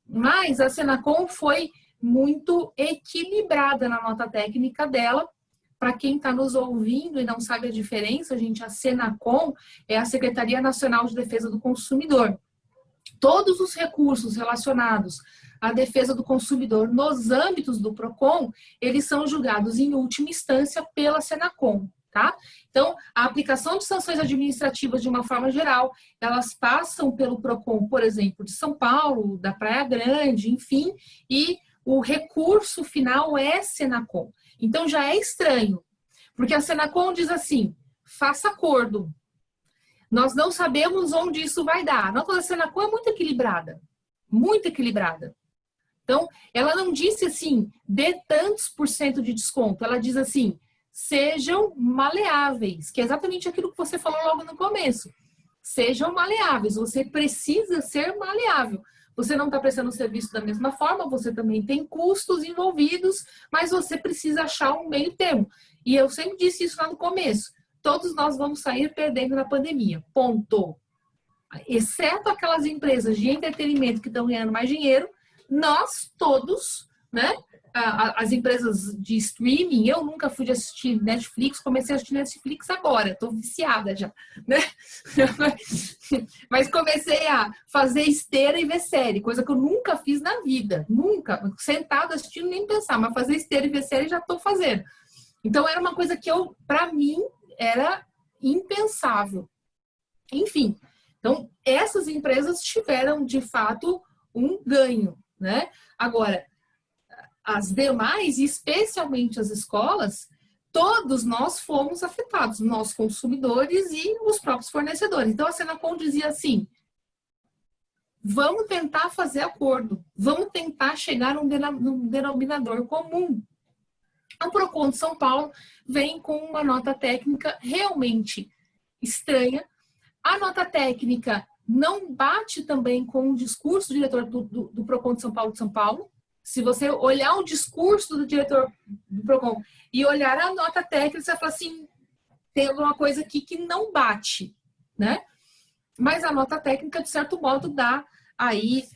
mas a Senacom foi muito equilibrada na nota técnica dela. Para quem está nos ouvindo e não sabe a diferença, gente, a Senacom é a Secretaria Nacional de Defesa do Consumidor. Todos os recursos relacionados à defesa do consumidor nos âmbitos do PROCON, eles são julgados em última instância pela Senacom, tá? Então, a aplicação de sanções administrativas de uma forma geral, elas passam pelo PROCON, por exemplo, de São Paulo, da Praia Grande, enfim, e o recurso final é Senacom. Então, já é estranho, porque a Senacom diz assim, faça acordo. Nós não sabemos onde isso vai dar. A nota da Senacom é muito equilibrada. Muito equilibrada. Então, ela não disse assim, dê tantos % de desconto. Ela diz assim, sejam maleáveis, que é exatamente aquilo que você falou logo no começo. Sejam maleáveis. Você precisa ser maleável. Você não está prestando o serviço da mesma forma, você também tem custos envolvidos, mas você precisa achar um meio termo. E eu sempre disse isso lá no começo. Todos nós vamos sair perdendo na pandemia. Ponto. Exceto aquelas empresas de entretenimento que estão ganhando mais dinheiro, nós todos, né? As empresas de streaming, eu nunca fui de assistir Netflix, comecei a assistir Netflix agora, estou viciada já, né? Mas comecei a fazer esteira e ver série, coisa que eu nunca fiz na vida, nunca, sentada assistindo nem pensar, mas fazer esteira e ver série já estou fazendo. Então era uma coisa que para mim, era impensável. Enfim, então essas empresas tiveram de fato um ganho, né? Agora, as demais, especialmente as escolas, todos nós fomos afetados, nós consumidores e os próprios fornecedores. Então a Senacom dizia assim, vamos tentar fazer acordo, vamos tentar chegar num denominador comum. O PROCON de São Paulo vem com uma nota técnica realmente estranha. A nota técnica não bate também com o discurso do diretor do PROCON de São Paulo. Se você olhar o discurso do diretor do PROCON e olhar a nota técnica, você vai falar assim, tem alguma coisa aqui que não bate, né? Mas a nota técnica, de certo modo, dá aí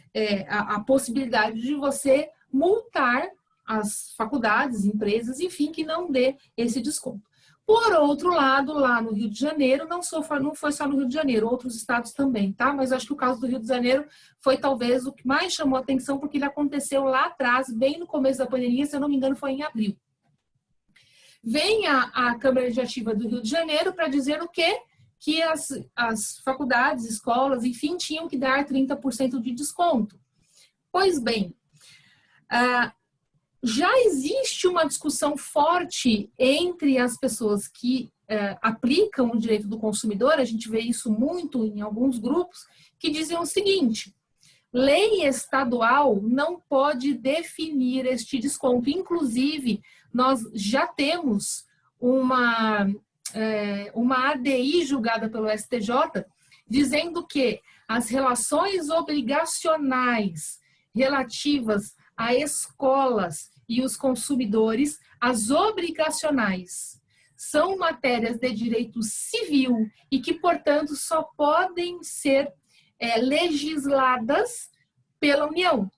a possibilidade de você multar as faculdades, empresas, enfim, que não dê esse desconto. Por outro lado, lá no Rio de Janeiro, não foi só no Rio de Janeiro, outros estados também, tá? Mas acho que o caso do Rio de Janeiro foi talvez o que mais chamou a atenção, porque ele aconteceu lá atrás, bem no começo da pandemia, se eu não me engano, foi em abril. Vem a Câmara Legislativa do Rio de Janeiro para dizer o quê? Que as faculdades, escolas, enfim, tinham que dar 30% de desconto. Pois bem, já existe uma discussão forte entre as pessoas que aplicam o direito do consumidor, a gente vê isso muito em alguns grupos, que dizem o seguinte, lei estadual não pode definir este desconto. Inclusive, nós já temos uma ADI julgada pelo STJ, dizendo que as relações obrigacionais relativas a escolas e os consumidores, as obrigacionais, são matérias de direito civil e que, portanto, só podem ser legisladas pela União.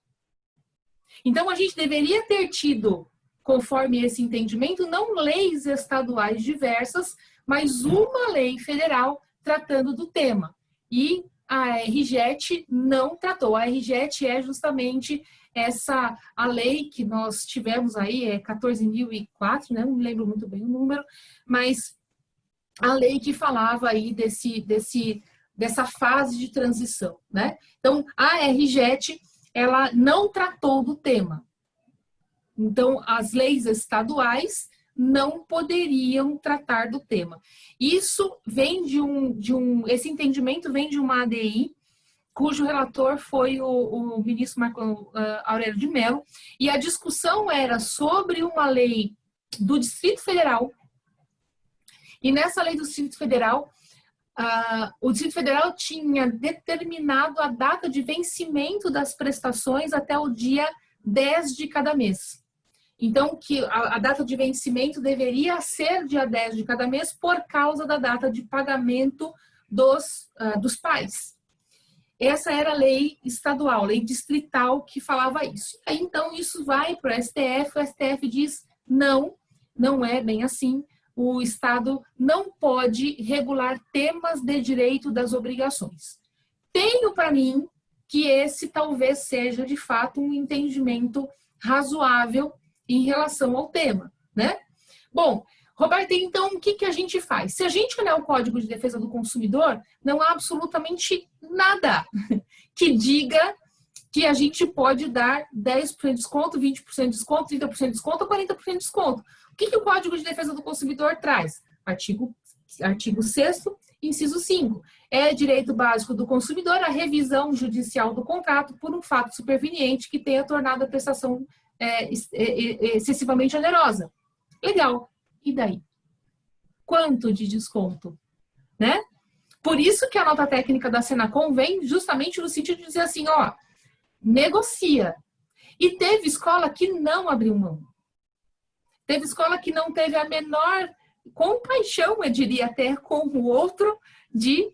Então, a gente deveria ter tido, conforme esse entendimento, não leis estaduais diversas, mas uma lei federal tratando do tema. E a RJET não tratou. A RJET é justamente a lei que nós tivemos aí, 14.004, né? Não me lembro muito bem o número, mas a lei que falava aí dessa fase de transição, né? Então, a RJET, ela não tratou do tema. Então, as leis estaduais não poderiam tratar do tema. Isso vem esse entendimento vem de uma ADI, cujo relator foi o ministro Marco Aurélio de Mello, e a discussão era sobre uma lei do Distrito Federal, e nessa lei do Distrito Federal, o Distrito Federal tinha determinado a data de vencimento das prestações até o dia 10 de cada mês. Então, que a data de vencimento deveria ser dia 10 de cada mês por causa da data de pagamento dos pais. Essa era a lei estadual, lei distrital que falava isso. Aí, então, isso vai para o STF diz não, não é bem assim. O Estado não pode regular temas de direito das obrigações. Tenho para mim que esse talvez seja, de fato, um entendimento razoável em relação ao tema, né? Bom, Roberta, então, o que a gente faz? Se a gente olhar o Código de Defesa do Consumidor, não há absolutamente nada que diga que a gente pode dar 10% de desconto, 20% de desconto, 30% de desconto ou 40% de desconto. O que o Código de Defesa do Consumidor traz? Artigo 6º, inciso 5. É direito básico do consumidor a revisão judicial do contrato por um fato superveniente que tenha tornado a prestação excessivamente onerosa. Legal. E daí? Quanto de desconto? Né? Por isso que a nota técnica da Senacom vem justamente no sentido de dizer assim, ó, negocia. E teve escola que não abriu mão. Teve escola que não teve a menor compaixão, eu diria até, com o outro, de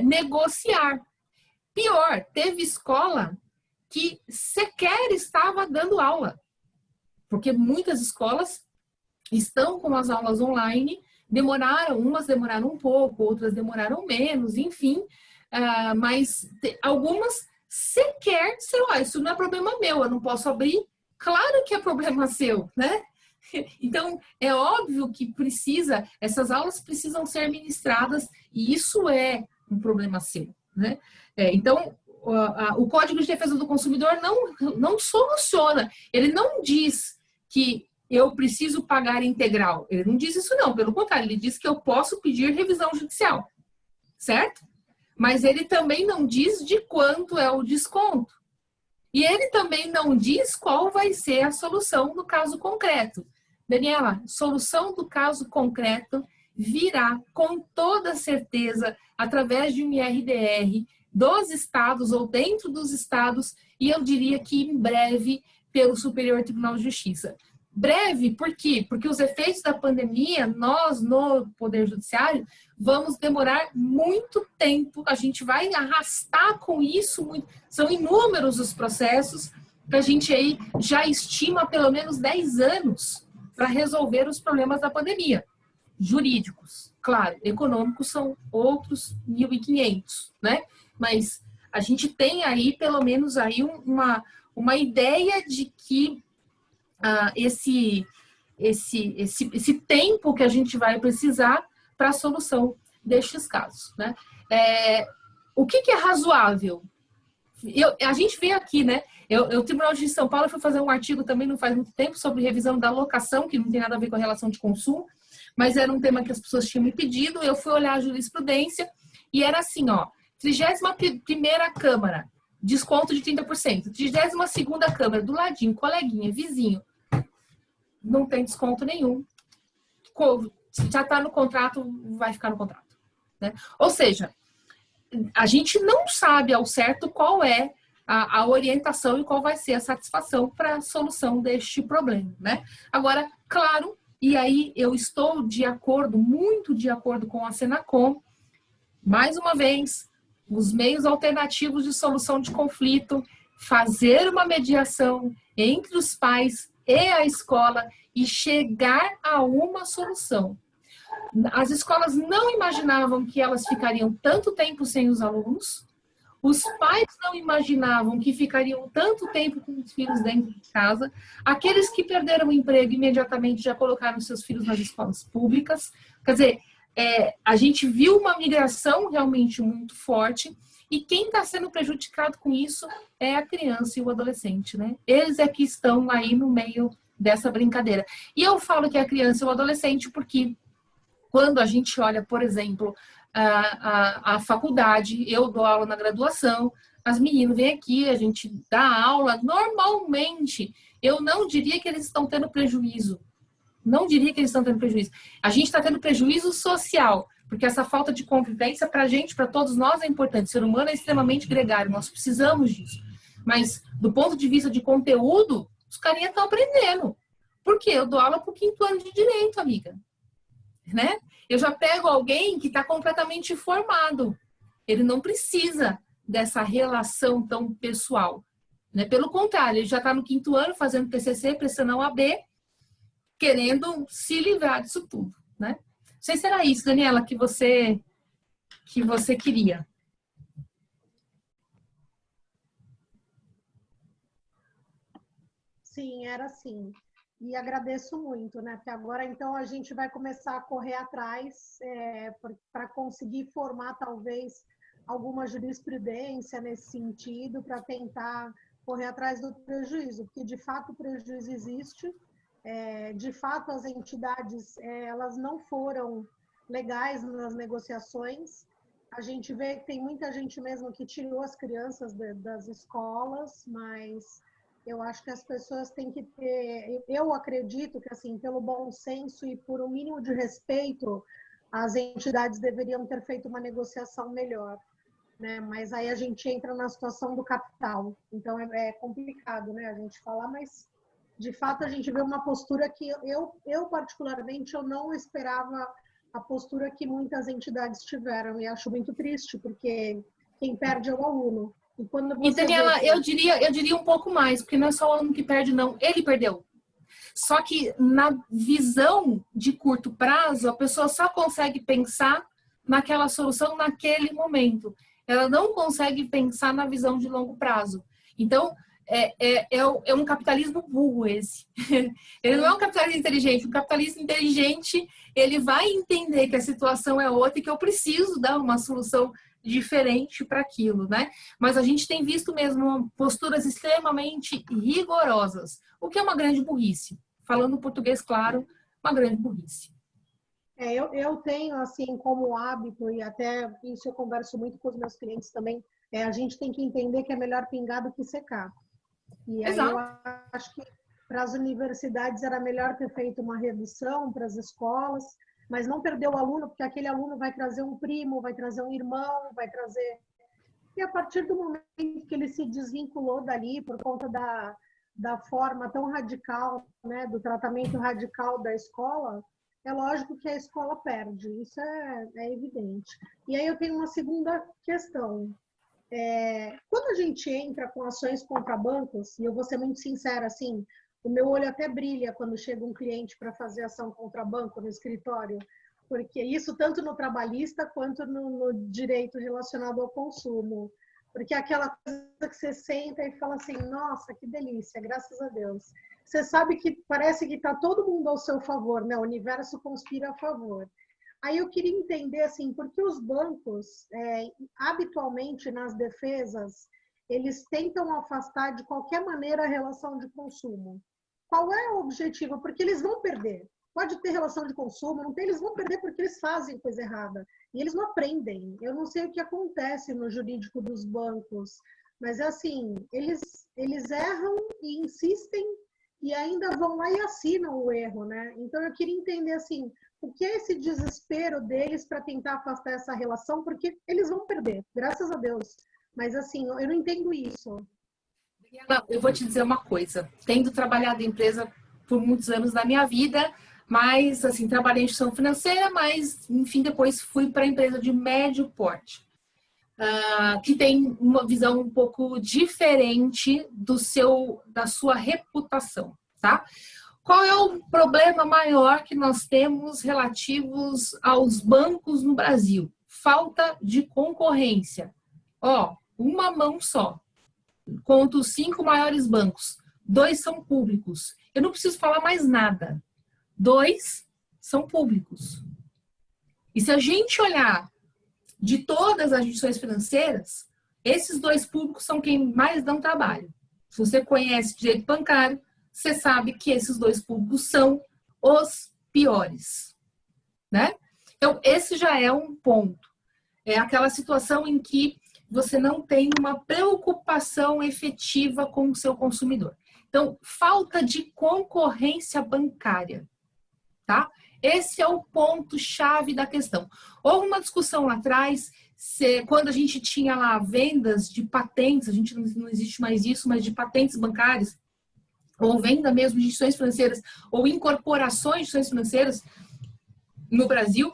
negociar. Pior, teve escola que sequer estava dando aula. Porque muitas escolas estão com as aulas online, umas demoraram um pouco, outras demoraram menos, enfim, mas algumas sequer, sei lá, isso não é problema meu, eu não posso abrir, claro que é problema seu, né? Então, é óbvio que essas aulas precisam ser ministradas e isso é um problema seu, né? Então, o Código de Defesa do Consumidor não soluciona, ele não diz que eu preciso pagar integral. Ele não diz isso não, pelo contrário, ele diz que eu posso pedir revisão judicial, certo? Mas ele também não diz de quanto é o desconto. E ele também não diz qual vai ser a solução do caso concreto. Daniela, solução do caso concreto virá com toda certeza através de um IRDR dos estados ou dentro dos estados e eu diria que em breve pelo Superior Tribunal de Justiça. Breve, por quê? Porque os efeitos da pandemia, nós no Poder Judiciário, vamos demorar muito tempo, a gente vai arrastar com isso, são inúmeros os processos, que a gente aí já estima pelo menos 10 anos para resolver os problemas da pandemia. Jurídicos, claro, econômicos são outros 1.500, né? Mas a gente tem aí pelo menos aí uma ideia de que esse tempo que a gente vai precisar para a solução destes casos, né? O que é razoável? A gente vê aqui, né? O Tribunal de São Paulo foi fazer um artigo também não faz muito tempo sobre revisão da locação, que não tem nada a ver com a relação de consumo, mas era um tema que as pessoas tinham me pedido, eu fui olhar a jurisprudência e era assim, ó, 31ª Câmara, desconto de 30%, 32ª Câmara, do ladinho, coleguinha, vizinho, não tem desconto nenhum. Já está no contrato, vai ficar no contrato, né? Ou seja, a gente não sabe ao certo qual é a orientação e qual vai ser a satisfação para a solução deste problema, né? Agora, claro, e aí eu estou de acordo, muito de acordo com a Senacom, mais uma vez, os meios alternativos de solução de conflito, fazer uma mediação entre os pais e a escola e chegar a uma solução. As escolas não imaginavam que elas ficariam tanto tempo sem os alunos, os pais não imaginavam que ficariam tanto tempo com os filhos dentro de casa, aqueles que perderam o emprego imediatamente já colocaram seus filhos nas escolas públicas, quer dizer, a gente viu uma migração realmente muito forte e quem está sendo prejudicado com isso é a criança e o adolescente, né? Eles é que estão aí no meio dessa brincadeira. E eu falo que é a criança e o adolescente porque quando a gente olha, por exemplo, a faculdade, eu dou aula na graduação, as meninas vêm aqui, a gente dá aula, normalmente, eu não diria que eles estão tendo prejuízo. Não diria que eles estão tendo prejuízo. A gente está tendo prejuízo social, porque essa falta de convivência para a gente, para todos nós é importante. O ser humano é extremamente gregário, nós precisamos disso. Mas, do ponto de vista de conteúdo, os carinhas estão aprendendo. Por quê? Eu dou aula para o 5º ano de Direito, amiga. Né? Eu já pego alguém que está completamente formado. Ele não precisa dessa relação tão pessoal. Né? Pelo contrário, ele já está no 5º ano fazendo TCC, prestando a OAB, querendo se livrar disso tudo. Né? Não sei se era isso, Daniela, que você queria. Sim, era assim. E agradeço muito, né? Porque agora, então, a gente vai começar a correr atrás para conseguir formar, talvez, alguma jurisprudência nesse sentido, para tentar correr atrás do prejuízo, porque, de fato, o prejuízo existe. De fato, as entidades, elas não foram legais nas negociações. A gente vê que tem muita gente mesmo que tirou as crianças das escolas, mas eu acho que as pessoas têm que ter... Eu acredito que, assim, pelo bom senso e por um mínimo de respeito, as entidades deveriam ter feito uma negociação melhor, né? Mas aí a gente entra na situação do capital. Então, é complicado, né, a gente falar, mas, de fato, a gente vê uma postura que eu particularmente, eu não esperava a postura que muitas entidades tiveram. E acho muito triste, porque quem perde é o aluno. E Daniela, eu diria um pouco mais, porque não é só o aluno que perde, não. Ele perdeu. Só que na visão de curto prazo, a pessoa só consegue pensar naquela solução naquele momento. Ela não consegue pensar na visão de longo prazo. Então, é um capitalismo burro esse. Ele não é um capitalismo inteligente. Um capitalismo inteligente, ele vai entender que a situação é outra e que eu preciso dar uma solução diferente para aquilo, né? Mas a gente tem visto mesmo posturas extremamente rigorosas, o que é uma grande burrice. Falando português claro, uma grande burrice. Eu tenho, assim, como hábito, e até isso eu converso muito com os meus clientes também, a gente tem que entender que é melhor pingar do que secar. E aí eu acho que para as universidades era melhor ter feito uma redução para as escolas, mas não perder o aluno, porque aquele aluno vai trazer um primo, vai trazer um irmão, vai trazer... E a partir do momento que ele se desvinculou dali, por conta da forma tão radical, né, do tratamento radical da escola, é lógico que a escola perde, isso é evidente. E aí eu tenho uma segunda questão. Quando a gente entra com ações contra bancos, e eu vou ser muito sincera, assim, o meu olho até brilha quando chega um cliente para fazer ação contra banco no escritório, porque isso tanto no trabalhista quanto no direito relacionado ao consumo. Porque é aquela coisa que você senta e fala assim, nossa, que delícia, graças a Deus. Você sabe que parece que está todo mundo ao seu favor, né? O universo conspira a favor. Aí eu queria entender, assim, por que os bancos, habitualmente nas defesas, eles tentam afastar de qualquer maneira a relação de consumo. Qual é o objetivo? Porque eles vão perder. Pode ter relação de consumo, não tem, eles vão perder porque eles fazem coisa errada. E eles não aprendem. Eu não sei o que acontece no jurídico dos bancos, mas é assim, eles erram e insistem e ainda vão lá e assinam o erro, né? Então eu queria entender, assim, o que é esse desespero deles para tentar afastar essa relação, porque eles vão perder, graças a Deus. Mas assim, eu não entendo isso. Eu vou te dizer uma coisa. Tendo trabalhado em empresa por muitos anos da minha vida, mas, assim, trabalhei em instituição financeira, mas, enfim, depois fui para a empresa de médio porte, que tem uma visão um pouco diferente da sua reputação, tá? Qual é o problema maior que nós temos relativos aos bancos no Brasil? Falta de concorrência. Uma mão só. Contra os 5 maiores bancos, 2 são públicos. Eu não preciso falar mais nada. 2 são públicos. E se a gente olhar de todas as instituições financeiras, esses 2 públicos são quem mais dão trabalho. Se você conhece direito bancário, você sabe que esses 2 públicos são os piores, né? Então, esse já é um ponto. É aquela situação em que você não tem uma preocupação efetiva com o seu consumidor. Então, falta de concorrência bancária, tá? Esse é o ponto-chave da questão. Houve uma discussão lá atrás, quando a gente tinha lá vendas de patentes, a gente não existe mais isso, mas de patentes bancárias, ou venda mesmo de instituições financeiras, ou incorporações de instituições financeiras no Brasil,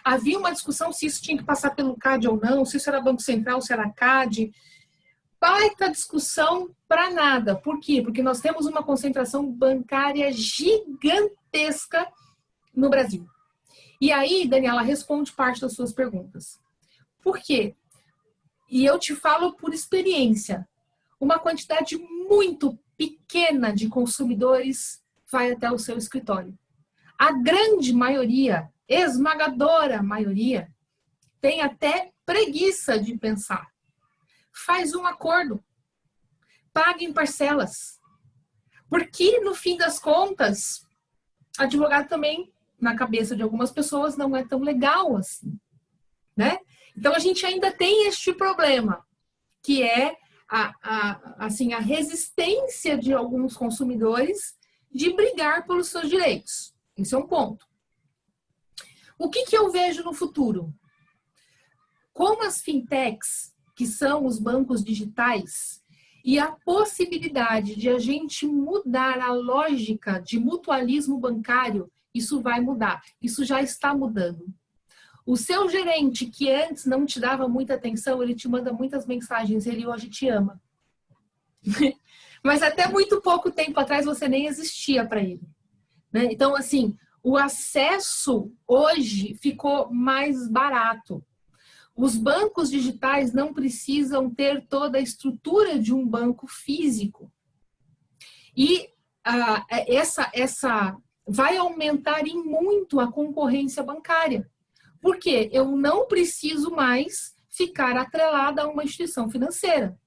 havia uma discussão se isso tinha que passar pelo CAD ou não, se isso era Banco Central, se era CAD. Baita discussão para nada. Por quê? Porque nós temos uma concentração bancária gigantesca no Brasil. E aí, Daniela, responde parte das suas perguntas. Por quê? E eu te falo por experiência. Uma quantidade muito pequena de consumidores vai até o seu escritório. A grande maioria, esmagadora maioria, tem até preguiça de pensar. Faz um acordo. Paga em parcelas. Porque, no fim das contas, advogado também, na cabeça de algumas pessoas, não é tão legal assim, né? Então, a gente ainda tem este problema, que é a resistência de alguns consumidores de brigar pelos seus direitos. Esse é um ponto. O que eu vejo no futuro? Como as fintechs, que são os bancos digitais, e a possibilidade de a gente mudar a lógica de mutualismo bancário, isso vai mudar. Isso já está mudando. O seu gerente, que antes não te dava muita atenção, ele te manda muitas mensagens, ele hoje te ama. Mas até muito pouco tempo atrás você nem existia para ele, né? Então, assim, o acesso hoje ficou mais barato. Os bancos digitais não precisam ter toda a estrutura de um banco físico. E essa vai aumentar em muito a concorrência bancária. Porque eu não preciso mais ficar atrelada a uma instituição financeira.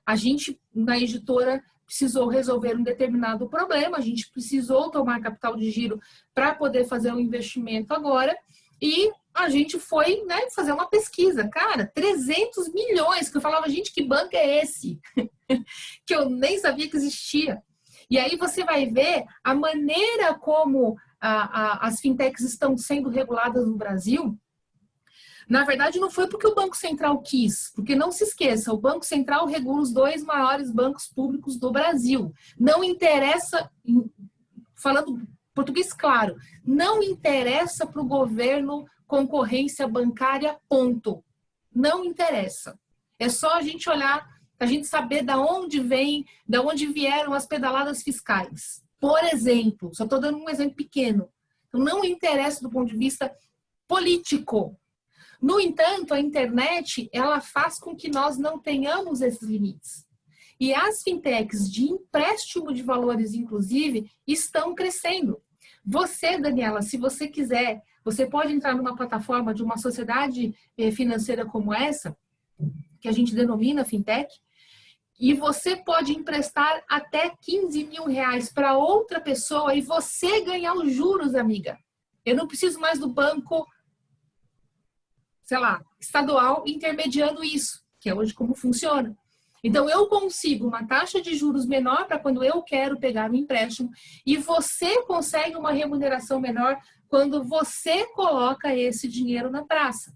A gente, na editora, precisou resolver um determinado problema, a gente precisou tomar capital de giro para poder fazer um investimento agora, e a gente foi, né, fazer uma pesquisa. Cara, 300 milhões, que eu falava, gente, que banco é esse? Que eu nem sabia que existia. E aí você vai ver a maneira como as fintechs estão sendo reguladas no Brasil. Na verdade, não foi porque o Banco Central quis, porque não se esqueça, o Banco Central regula os 2 maiores bancos públicos do Brasil. Não interessa, falando português claro, não interessa para o governo concorrência bancária, ponto. Não interessa. É só a gente olhar, a gente saber de onde vieram as pedaladas fiscais. Por exemplo, só estou dando um exemplo pequeno. Então, não interessa do ponto de vista político. No entanto, a internet, ela faz com que nós não tenhamos esses limites. E as fintechs de empréstimo de valores, inclusive, estão crescendo. Você, Daniela, se você quiser, você pode entrar numa plataforma de uma sociedade financeira como essa, que a gente denomina fintech, e você pode emprestar até 15 mil reais para outra pessoa e você ganhar os juros, amiga. Eu não preciso mais do banco, sei lá, estadual intermediando isso, que é hoje como funciona. Então, eu consigo uma taxa de juros menor para quando eu quero pegar um empréstimo e você consegue uma remuneração menor quando você coloca esse dinheiro na praça.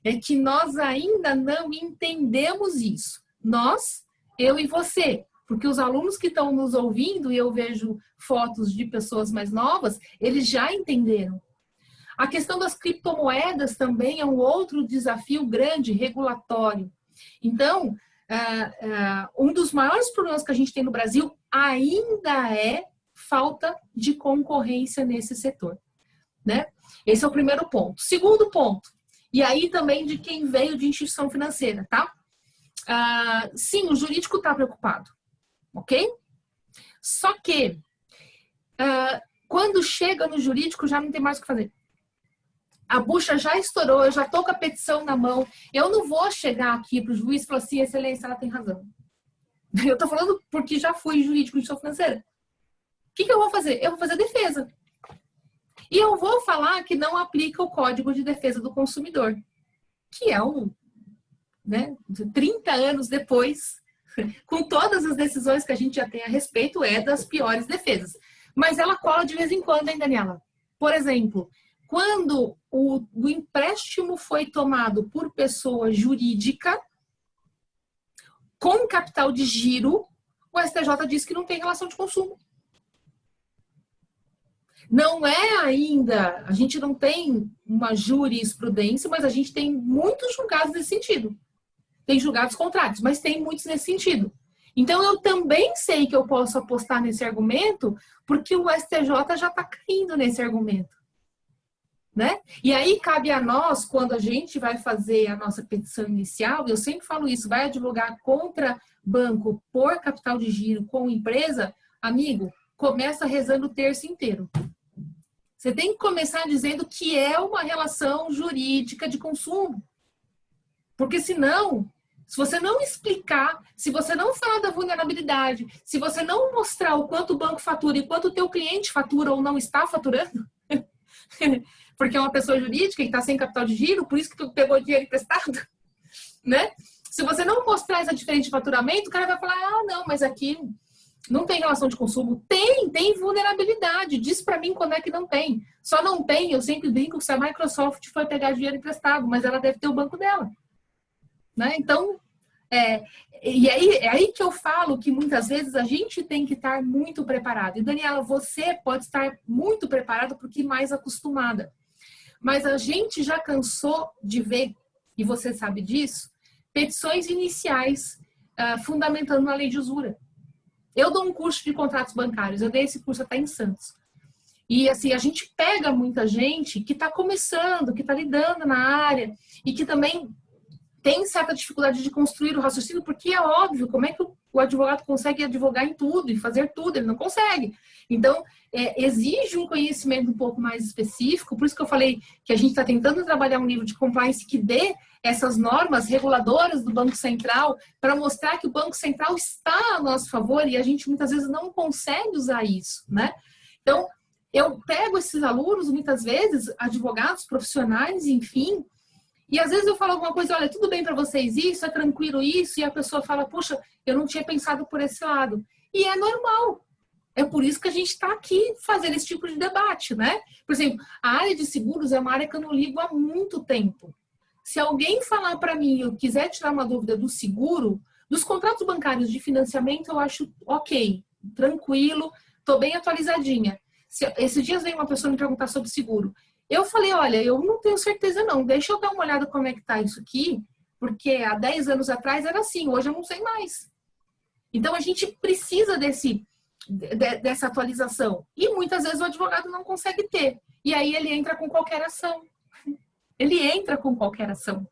É que nós ainda não entendemos isso. Nós, eu e você, porque os alunos que estão nos ouvindo, e eu vejo fotos de pessoas mais novas, eles já entenderam. A questão das criptomoedas também é um outro desafio grande, regulatório. Então, um dos maiores problemas que a gente tem no Brasil ainda é falta de concorrência nesse setor, né? Esse é o primeiro ponto. Segundo ponto, e aí também de quem veio de instituição financeira, tá? Sim, o jurídico está preocupado, ok? Só que quando chega no jurídico já não tem mais o que fazer. A bucha já estourou, eu já estou com a petição na mão. Eu não vou chegar aqui para o juiz e falar assim, excelência, ela tem razão. Eu estou falando porque já fui jurídico de instituição financeira. O que eu vou fazer? Eu vou fazer defesa. E eu vou falar que não aplica o Código de Defesa do Consumidor, que é 30 anos depois, com todas as decisões que a gente já tem a respeito, é das piores defesas. Mas ela cola de vez em quando, hein, Daniela? Por exemplo, quando o empréstimo foi tomado por pessoa jurídica, com capital de giro, o STJ disse que não tem relação de consumo. Não é ainda, a gente não tem uma jurisprudência, mas a gente tem muitos julgados nesse sentido. Tem julgados contrários, mas tem muitos nesse sentido. Então, eu também sei que eu posso apostar nesse argumento, porque o STJ já está caindo nesse argumento. Né? E aí cabe a nós, quando a gente vai fazer a nossa petição inicial, eu sempre falo isso, vai advogar contra banco por capital de giro com empresa, amigo, começa rezando o terço inteiro. Você tem que começar dizendo que é uma relação jurídica de consumo. Porque senão, se você não explicar, se você não falar da vulnerabilidade, se você não mostrar o quanto o banco fatura e quanto o teu cliente fatura ou não está faturando, porque é uma pessoa jurídica que está sem capital de giro, por isso que tu pegou dinheiro emprestado, né? Se você não mostrar essa diferença de faturamento, o cara vai falar, ah, não, mas aqui não tem relação de consumo. Tem vulnerabilidade. Diz para mim quando é que não tem. Só não tem, eu sempre brinco, se a Microsoft foi pegar dinheiro emprestado, mas ela deve ter o banco dela. Né? Então, é aí que eu falo que muitas vezes a gente tem que estar muito preparado. E, Daniela, você pode estar muito preparada porque mais acostumada. Mas a gente já cansou de ver, e você sabe disso, petições iniciais fundamentando uma lei de usura. Eu dou um curso de contratos bancários, eu dei esse curso até em Santos. E assim, a gente pega muita gente que está começando, que está lidando na área e que também tem certa dificuldade de construir o raciocínio, porque é óbvio, como é que o advogado consegue advogar em tudo e fazer tudo? Ele não consegue. Então, exige um conhecimento um pouco mais específico, por isso que eu falei que a gente está tentando trabalhar um nível de compliance que dê essas normas reguladoras do Banco Central para mostrar que o Banco Central está a nosso favor e a gente muitas vezes não consegue usar isso, né? Então, eu pego esses alunos, muitas vezes, advogados, profissionais, enfim, e às vezes eu falo alguma coisa, olha, tudo bem para vocês isso, é tranquilo isso, e a pessoa fala, puxa, eu não tinha pensado por esse lado. E é normal. É por isso que a gente está aqui fazendo esse tipo de debate, né? Por exemplo, a área de seguros é uma área que eu não ligo há muito tempo. Se alguém falar para mim, eu quiser tirar uma dúvida do seguro, dos contratos bancários de financiamento, eu acho ok, tranquilo, estou bem atualizadinha. Esses dias veio uma pessoa me perguntar sobre seguro. Eu falei, olha, eu não tenho certeza não, deixa eu dar uma olhada como é que tá isso aqui, porque há 10 anos atrás era assim, hoje eu não sei mais. Então a gente precisa dessa atualização. E muitas vezes o advogado não consegue ter. E aí ele entra com qualquer ação. Ele entra com qualquer ação.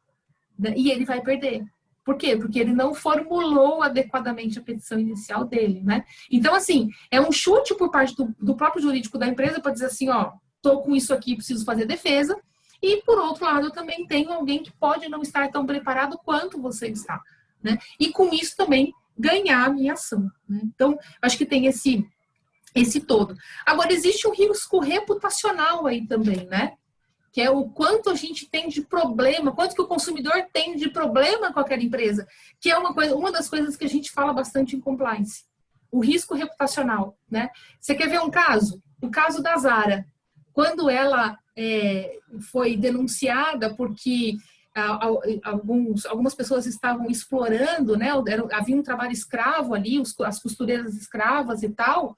E ele vai perder. Por quê? Porque ele não formulou adequadamente a petição inicial dele, né? Então, assim, é um chute por parte do próprio jurídico da empresa para dizer assim, ó, estou com isso aqui, preciso fazer defesa. E, por outro lado, eu também tenho alguém que pode não estar tão preparado quanto você está, né? E com isso também ganhar a minha ação, né? Então, acho que tem esse todo. Agora, existe um risco reputacional aí também, né? Que é o quanto a gente tem de problema, quanto que o consumidor tem de problema com aquela empresa, que é uma das coisas que a gente fala bastante em compliance. O risco reputacional, né? Você quer ver um caso? O caso da Zara. Quando ela foi denunciada porque algumas pessoas estavam explorando, né? Havia um trabalho escravo ali, as costureiras escravas e tal,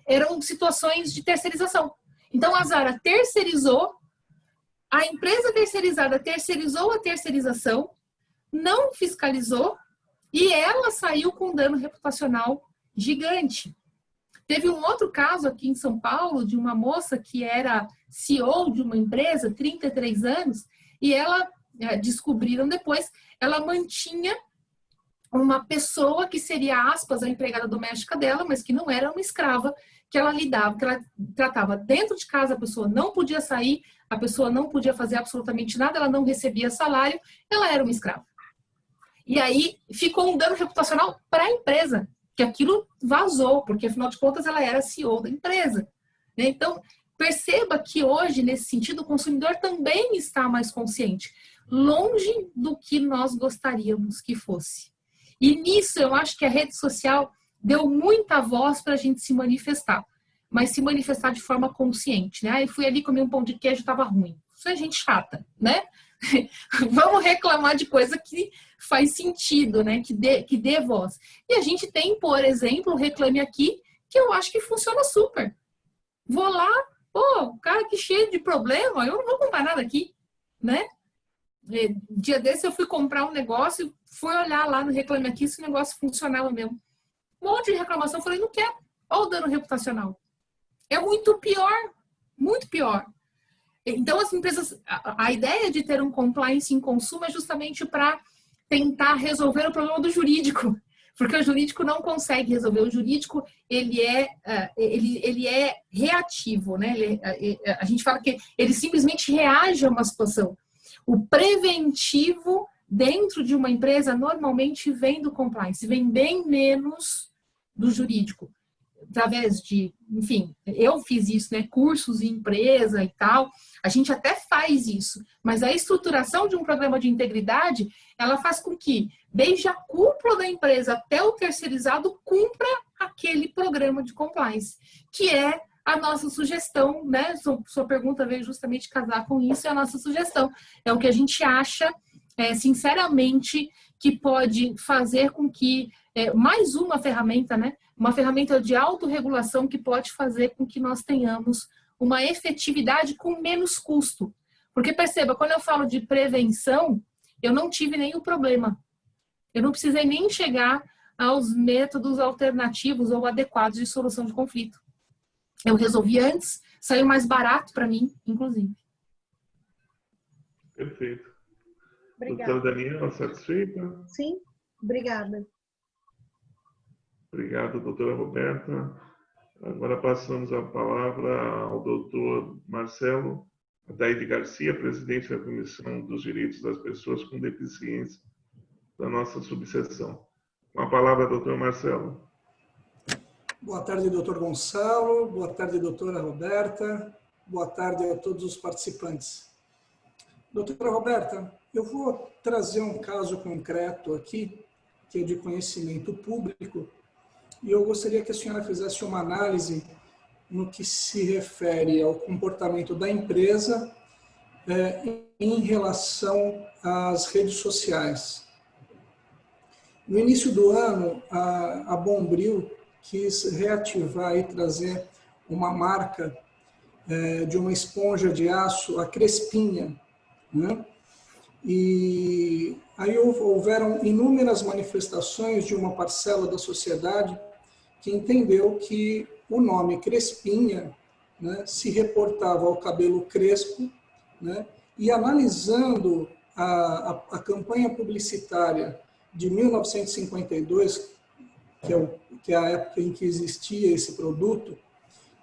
eram situações de terceirização. Então, a Zara terceirizou, a empresa terceirizada terceirizou a terceirização, não fiscalizou e ela saiu com dano reputacional gigante. Teve um outro caso aqui em São Paulo de uma moça que era CEO de uma empresa, 33 anos, e ela, descobriram depois, ela mantinha uma pessoa que seria, aspas, a empregada doméstica dela, mas que não era uma escrava, que ela lidava, que ela tratava dentro de casa, a pessoa não podia sair, a pessoa não podia fazer absolutamente nada, ela não recebia salário, ela era uma escrava. E aí ficou um dano reputacional para a empresa, que aquilo vazou, porque afinal de contas ela era CEO da empresa. Então, perceba que hoje, nesse sentido, o consumidor também está mais consciente, longe do que nós gostaríamos que fosse. E nisso eu acho que a rede social deu muita voz para a gente se manifestar, mas se manifestar de forma consciente, né? Eu fui ali comer um pão de queijo, estava ruim. Isso é gente chata, né? Vamos reclamar de coisa que faz sentido, né? Que dê voz. E a gente tem, por exemplo, o Reclame Aqui, que eu acho que funciona super. Vou lá, pô, o cara que cheio de problema, eu não vou comprar nada aqui, né? Dia desse eu fui comprar um negócio, fui olhar lá no Reclame Aqui se o negócio funcionava mesmo. Um monte de reclamação, eu falei, não quero. Olha o dano reputacional. É muito pior, muito pior. Então, as empresas, a ideia de ter um compliance em consumo é justamente para tentar resolver o problema do jurídico, porque o jurídico não consegue resolver. O jurídico, ele é reativo, né? A gente fala que ele simplesmente reage a uma situação. O preventivo dentro de uma empresa normalmente vem do compliance, vem bem menos do jurídico. Através de, enfim, eu fiz isso, né? Cursos em empresa e tal, a gente até faz isso, mas a estruturação de um programa de integridade, ela faz com que, desde a cúpula da empresa até o terceirizado, cumpra aquele programa de compliance, que é a nossa sugestão, né? Sua pergunta veio justamente casar com isso, é a nossa sugestão. É o que a gente acha, sinceramente, que pode fazer com que, mais uma ferramenta, né? Uma ferramenta de autorregulação que pode fazer com que nós tenhamos uma efetividade com menos custo. Porque perceba, quando eu falo de prevenção, eu não tive nenhum problema. Eu não precisei nem chegar aos métodos alternativos ou adequados de solução de conflito. Eu resolvi antes, saiu mais barato para mim, inclusive. Perfeito. Obrigada. Doutora Daniela, satisfeita? Sim, obrigada. Obrigado, doutora Roberta. Agora passamos a palavra ao doutor Marcelo Ataide Garcia, presidente da Comissão dos Direitos das Pessoas com Deficiência da nossa subseção. Com a palavra, doutor Marcelo. Boa tarde, doutor Gonçalo. Boa tarde, doutora Roberta. Boa tarde a todos os participantes. Doutora Roberta, eu vou trazer um caso concreto aqui, que é de conhecimento público, e eu gostaria que a senhora fizesse uma análise no que se refere ao comportamento da empresa em relação às redes sociais. No início do ano, a Bombril quis reativar e trazer uma marca de uma esponja de aço, a Crespinha, né? E aí houveram inúmeras manifestações de uma parcela da sociedade que entendeu que o nome Crespinha, né, se reportava ao cabelo crespo, né, e analisando a campanha publicitária de 1952, que é a época em que existia esse produto,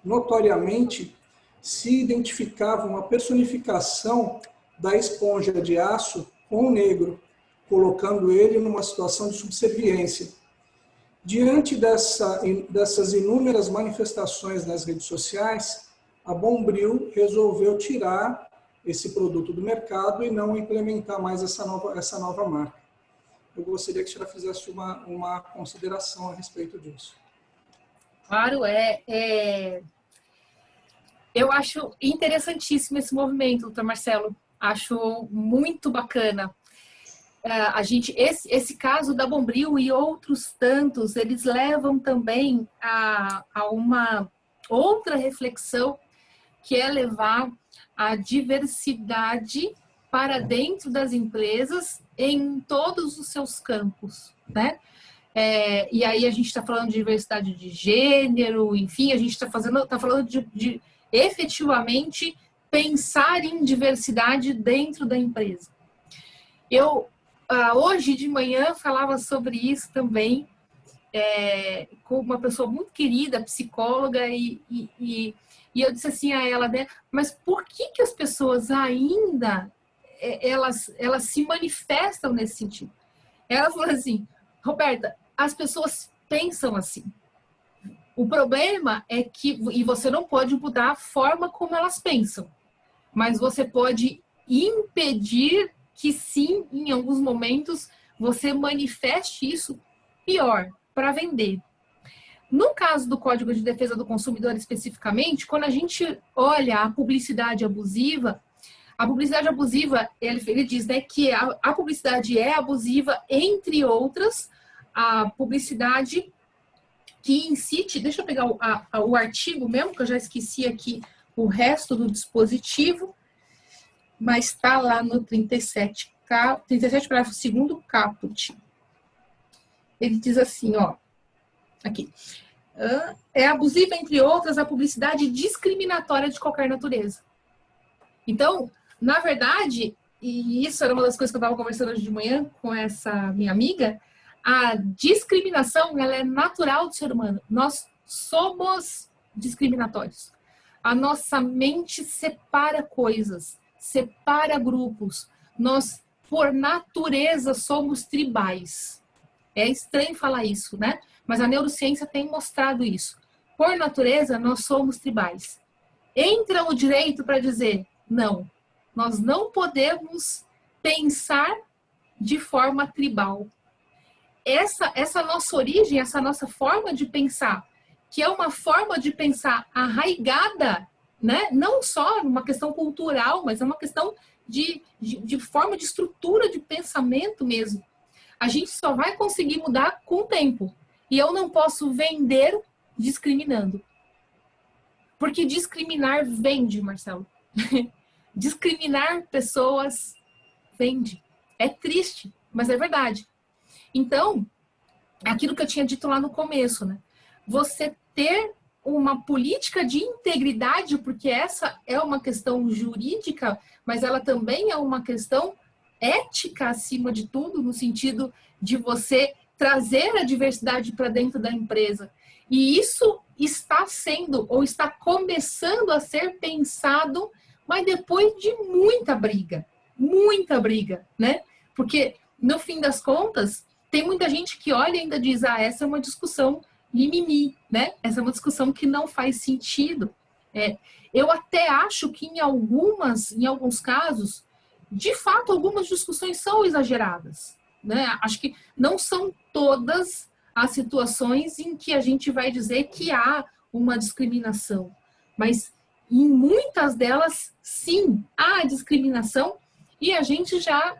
notoriamente se identificava uma personificação da esponja de aço com o negro, colocando ele numa situação de subserviência. Diante dessas inúmeras manifestações nas redes sociais, a Bombril resolveu tirar esse produto do mercado e não implementar mais essa nova marca. Eu gostaria que a senhora fizesse uma consideração a respeito disso. Claro, eu acho interessantíssimo esse movimento, doutor Marcelo. Acho muito bacana. Esse caso da Bombril e outros tantos, eles levam também a uma outra reflexão, que é levar a diversidade para dentro das empresas em todos os seus campos, né? E aí a gente está falando de diversidade de gênero, enfim, a gente está falando de efetivamente pensar em diversidade dentro da empresa. Eu, hoje de manhã, falava sobre isso também com uma pessoa muito querida, psicóloga, e eu disse assim a ela, né, mas por que as pessoas ainda, elas se manifestam nesse sentido? Ela falou assim, Roberta, as pessoas pensam assim. O problema é que, e você não pode mudar a forma como elas pensam, mas você pode impedir que sim, em alguns momentos, você manifeste isso pior, para vender. No caso do Código de Defesa do Consumidor especificamente, quando a gente olha a publicidade abusiva, ele diz, né, que a publicidade é abusiva, entre outras, a publicidade que incite, deixa eu pegar o artigo mesmo, que eu já esqueci aqui o resto do dispositivo, mas está lá no 37 parágrafo 2º caput. Ele diz assim, ó, aqui, é abusiva, entre outras, a publicidade discriminatória de qualquer natureza. Então, na verdade, e isso era uma das coisas que eu estava conversando hoje de manhã com essa minha amiga, a discriminação, ela é natural do ser humano. Nós somos discriminatórios. A nossa mente separa coisas, separa grupos. Nós, por natureza, somos tribais. É estranho falar isso, né? Mas a neurociência tem mostrado isso. Por natureza, nós somos tribais. Entra o direito para dizer, não, nós não podemos pensar de forma tribal. Essa nossa origem, essa nossa forma de pensar, que é uma forma de pensar arraigada, né? Não só uma questão cultural, mas é uma questão de forma de estrutura de pensamento mesmo. A gente só vai conseguir mudar com o tempo. E eu não posso vender discriminando. Porque discriminar vende, Marcelo. Discriminar pessoas vende. É triste, mas é verdade. Então, aquilo que eu tinha dito lá no começo, né? Você ter uma política de integridade, porque essa é uma questão jurídica, mas ela também é uma questão ética acima de tudo, no sentido de você trazer a diversidade para dentro da empresa. E isso está sendo, ou está começando a ser pensado, mas depois de muita briga, né? Porque, no fim das contas, tem muita gente que olha e ainda diz, essa é uma discussão mimimi, né? Essa é uma discussão que não faz sentido. Eu até acho que em alguns casos, de fato, algumas discussões são exageradas, né? Acho que não são todas as situações em que a gente vai dizer que há uma discriminação, mas em muitas delas, sim, há discriminação e a gente já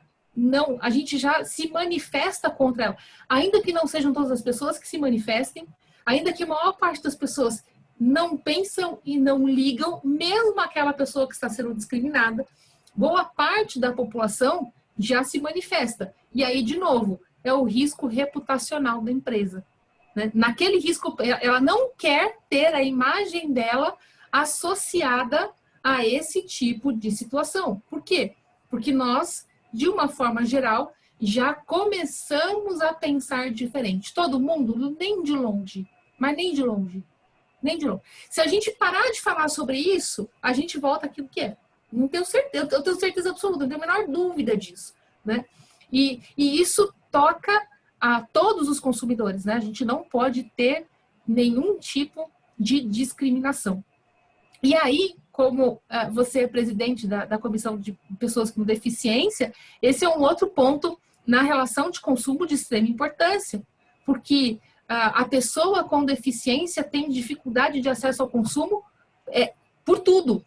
se manifesta contra ela. Ainda que não sejam todas as pessoas que se manifestem, ainda que a maior parte das pessoas não pensam e não ligam, mesmo aquela pessoa que está sendo discriminada, boa parte da população já se manifesta. E aí, de novo, é o risco reputacional da empresa, né? Naquele risco, ela não quer ter a imagem dela associada a esse tipo de situação. Por quê? Porque nós, de uma forma geral, já começamos a pensar diferente. Todo mundo, nem de longe, mas nem de longe. Nem de longe. Se a gente parar de falar sobre isso, a gente volta àquilo que é. Não tenho certeza, eu tenho certeza absoluta, não tenho a menor dúvida disso, né? E isso toca a todos os consumidores, né? A gente não pode ter nenhum tipo de discriminação. E aí, como você é presidente da Comissão de Pessoas com Deficiência, esse é um outro ponto na relação de consumo de extrema importância, porque a pessoa com deficiência tem dificuldade de acesso ao consumo por tudo,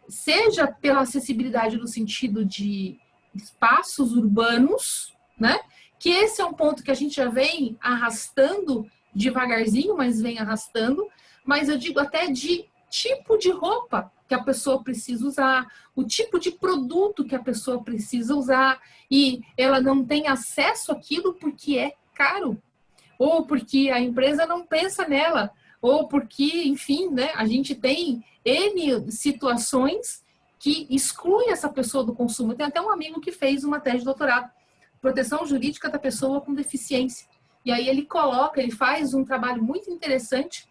seja pela acessibilidade no sentido de espaços urbanos, né? Que esse é um ponto que a gente já vem arrastando devagarzinho, mas vem arrastando, mas eu digo até de tipo de roupa que a pessoa precisa usar, o tipo de produto que a pessoa precisa usar, e ela não tem acesso àquilo porque é caro, ou porque a empresa não pensa nela, ou porque, enfim, né, a gente tem N situações que excluem essa pessoa do consumo. Tem até um amigo que fez uma tese de doutorado, proteção jurídica da pessoa com deficiência. E aí ele faz um trabalho muito interessante,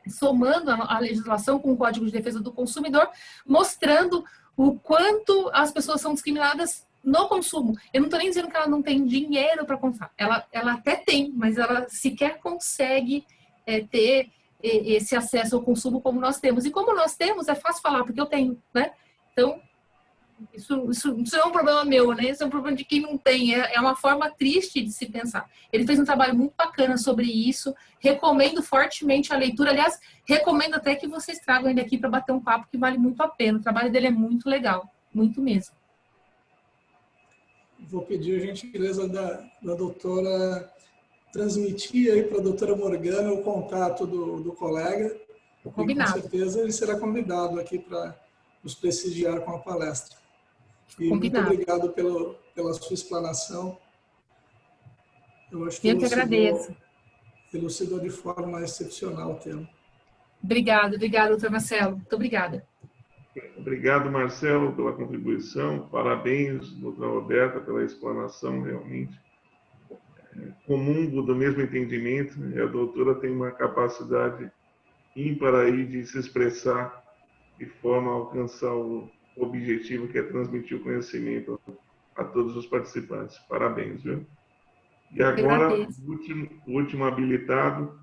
somando a legislação com o Código de Defesa do Consumidor, mostrando o quanto as pessoas são discriminadas no consumo. Eu não estou nem dizendo que ela não tem dinheiro para comprar. Ela até tem, mas ela sequer consegue ter esse acesso ao consumo como nós temos. E como nós temos, é fácil falar, porque eu tenho, né? Então, isso não é um problema meu, né? Isso é um problema de quem não tem. É uma forma triste de se pensar. Ele fez um trabalho muito bacana sobre isso. Recomendo fortemente a leitura. Aliás, recomendo até que vocês tragam ele aqui para bater um papo, que vale muito a pena. O trabalho dele é muito legal. Muito mesmo. Vou pedir a gentileza da doutora transmitir aí para a doutora Morgana o contato do colega. Combinado. E com certeza ele será convidado aqui para nos prestigiar com a palestra. E Combinado. muito obrigado pela sua explanação. Eu acho que Eu que agradeço. Elucidou de forma excepcional o tema. Obrigada, doutor Marcelo. Muito obrigada. Obrigado, Marcelo, pela contribuição. Parabéns, doutora Roberta, pela explanação, realmente. Comungo do mesmo entendimento, e a doutora tem uma capacidade ímpar aí de se expressar de forma a alcançar o objetivo, que é transmitir o conhecimento a todos os participantes. Parabéns, viu? E agora, o último habilitado,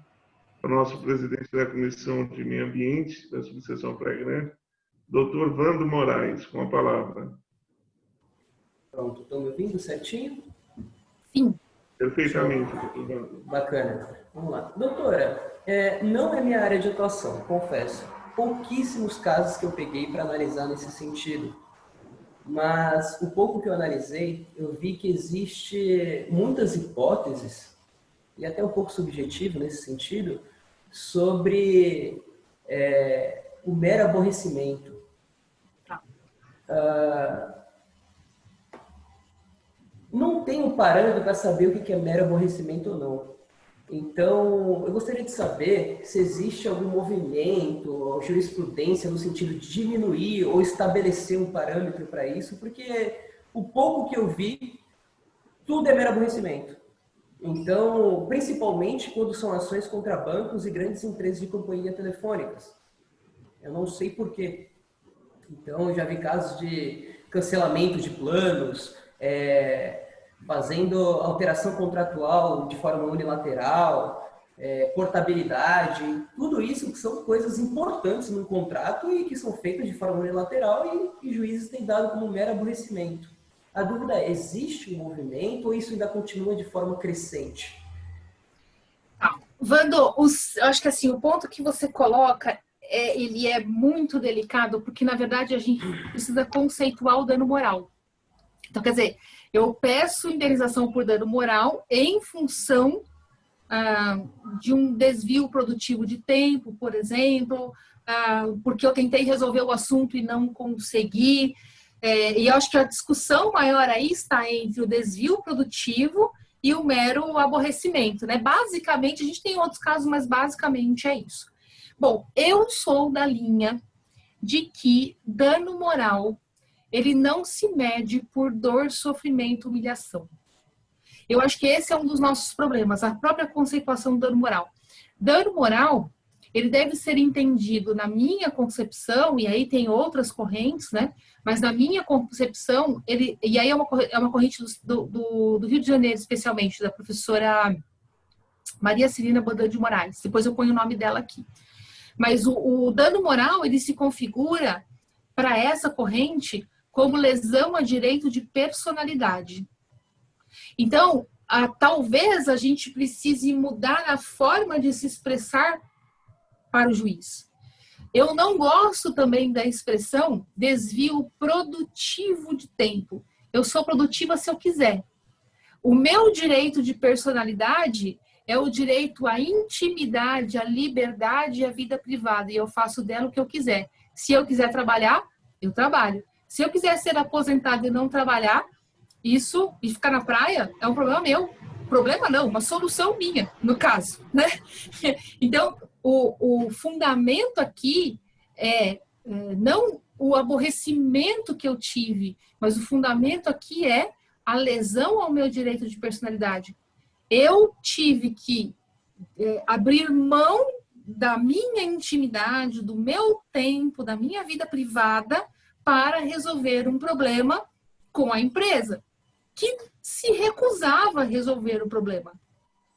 o nosso presidente da Comissão de Meio Ambiente, da Subseção Praia Grande, doutor Vando Moraes, com a palavra. Pronto, estão me ouvindo certinho? Sim. Perfeitamente, doutor Vando. Bacana. Vamos lá. Doutora, não é minha área de atuação, confesso. Pouquíssimos casos que eu peguei para analisar nesse sentido. Mas o pouco que eu analisei, eu vi que existe muitas hipóteses, e até um pouco subjetivo nesse sentido, sobre o mero aborrecimento. Não tem um parâmetro para saber o que é mero aborrecimento ou não. Então, eu gostaria de saber se existe algum movimento ou jurisprudência no sentido de diminuir ou estabelecer um parâmetro para isso, porque o pouco que eu vi, tudo é mero aborrecimento. Então, principalmente quando são ações contra bancos e grandes empresas de companhia telefônicas. Eu não sei por quê. Então, eu já vi casos de cancelamento de planos, fazendo alteração contratual de forma unilateral, portabilidade, tudo isso que são coisas importantes no contrato e que são feitas de forma unilateral e juízes têm dado como mero aborrecimento. A dúvida é, existe um movimento ou isso ainda continua de forma crescente? Vando, eu acho que assim, o ponto que você coloca, ele é muito delicado, porque na verdade a gente precisa conceituar o dano moral. Então, quer dizer, eu peço indenização por dano moral em função de um desvio produtivo de tempo, por exemplo, porque eu tentei resolver o assunto e não consegui. E eu acho que a discussão maior aí está entre o desvio produtivo e o mero aborrecimento, né? Basicamente, a gente tem outros casos, mas basicamente é isso. Bom, eu sou da linha de que dano moral ele não se mede por dor, sofrimento, humilhação. Eu acho que esse é um dos nossos problemas, a própria conceituação do dano moral. Dano moral, ele deve ser entendido na minha concepção, e aí tem outras correntes, né? Mas na minha concepção, e aí é uma corrente do Rio de Janeiro, especialmente, da professora Maria Celina Bodan de Moraes. Depois eu ponho o nome dela aqui. Mas o dano moral, ele se configura para essa corrente como lesão a direito de personalidade. Então, talvez a gente precise mudar a forma de se expressar para o juiz. Eu não gosto também da expressão desvio produtivo de tempo. Eu sou produtiva se eu quiser. O meu direito de personalidade é o direito à intimidade, à liberdade e à vida privada. E eu faço dela o que eu quiser. Se eu quiser trabalhar, eu trabalho. Se eu quiser ser aposentado e não trabalhar, isso e ficar na praia é um problema meu. Problema não, uma solução minha, no caso, né? Então, o fundamento aqui não o aborrecimento que eu tive, mas o fundamento aqui é a lesão ao meu direito de personalidade. Eu tive que abrir mão da minha intimidade, do meu tempo, da minha vida privada para resolver um problema com a empresa, que se recusava a resolver o problema,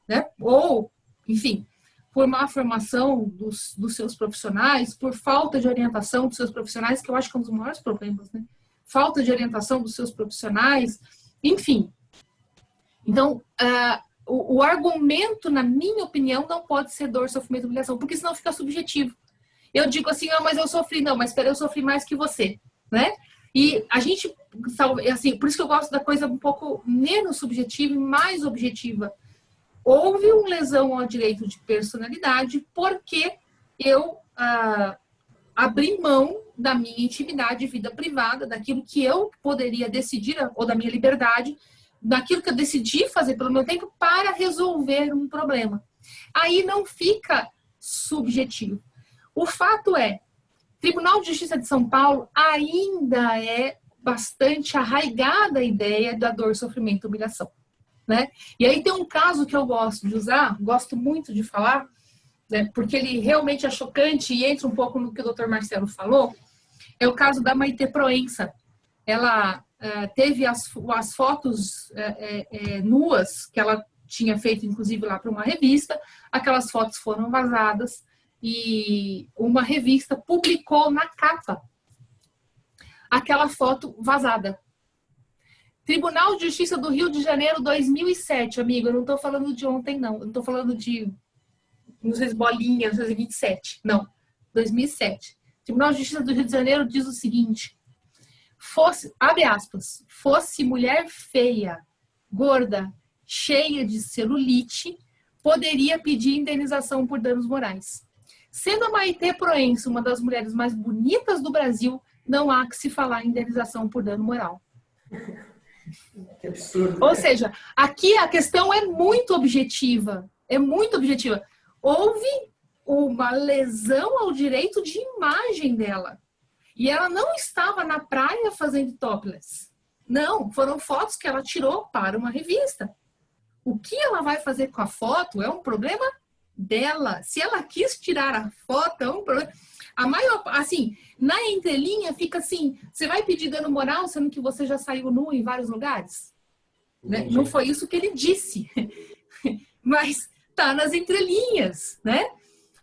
né? Ou, enfim, por má formação dos seus profissionais, por falta de orientação dos seus profissionais, que eu acho que é um dos maiores problemas, né? Falta de orientação dos seus profissionais, enfim. Então, o argumento, na minha opinião, não pode ser dor, sofrimento e humilhação, porque senão fica subjetivo. Eu digo assim, mas eu sofri. Não, mas espera, eu sofri mais que você, né? E a gente, assim, por isso que eu gosto da coisa um pouco menos subjetiva e mais objetiva. houve uma lesão ao direito de personalidade porque eu abri mão da minha intimidade e vida privada, daquilo que eu poderia decidir, ou da minha liberdade, daquilo que eu decidi fazer pelo meu tempo para resolver um problema. Aí não fica subjetivo. O fato é, Tribunal de Justiça de São Paulo ainda é bastante arraigada a ideia da dor, sofrimento e humilhação, né? E aí tem um caso que eu gosto de usar, gosto muito de falar, né, porque ele realmente é chocante e entra um pouco no que o Dr. Marcelo falou, é o caso da Maite Proença. Ela teve as fotos nuas que ela tinha feito, inclusive, lá para uma revista. Aquelas fotos foram vazadas e uma revista publicou na capa aquela foto vazada. Tribunal de Justiça do Rio de Janeiro, 2007, amigo. Eu não estou falando de ontem, não. Eu não estou falando de, não sei se bolinha, 1927. Não, 2007. Tribunal de Justiça do Rio de Janeiro diz o seguinte: abre aspas, fosse mulher feia, gorda, cheia de celulite, poderia pedir indenização por danos morais. Sendo a Maite Proença uma das mulheres mais bonitas do Brasil, não há que se falar em indenização por dano moral. Que absurdo. Ou seja, aqui a questão é muito objetiva. É muito objetiva. Houve uma lesão ao direito de imagem dela. E ela não estava na praia fazendo topless. Não, foram fotos que ela tirou para uma revista. O que ela vai fazer com a foto é um problema dela. Se ela quis tirar a foto, é um problema. A maior, assim, na entrelinha fica assim, você vai pedir dano moral sendo que você já saiu nu em vários lugares? Né? Não foi isso que ele disse. Mas tá nas entrelinhas, né?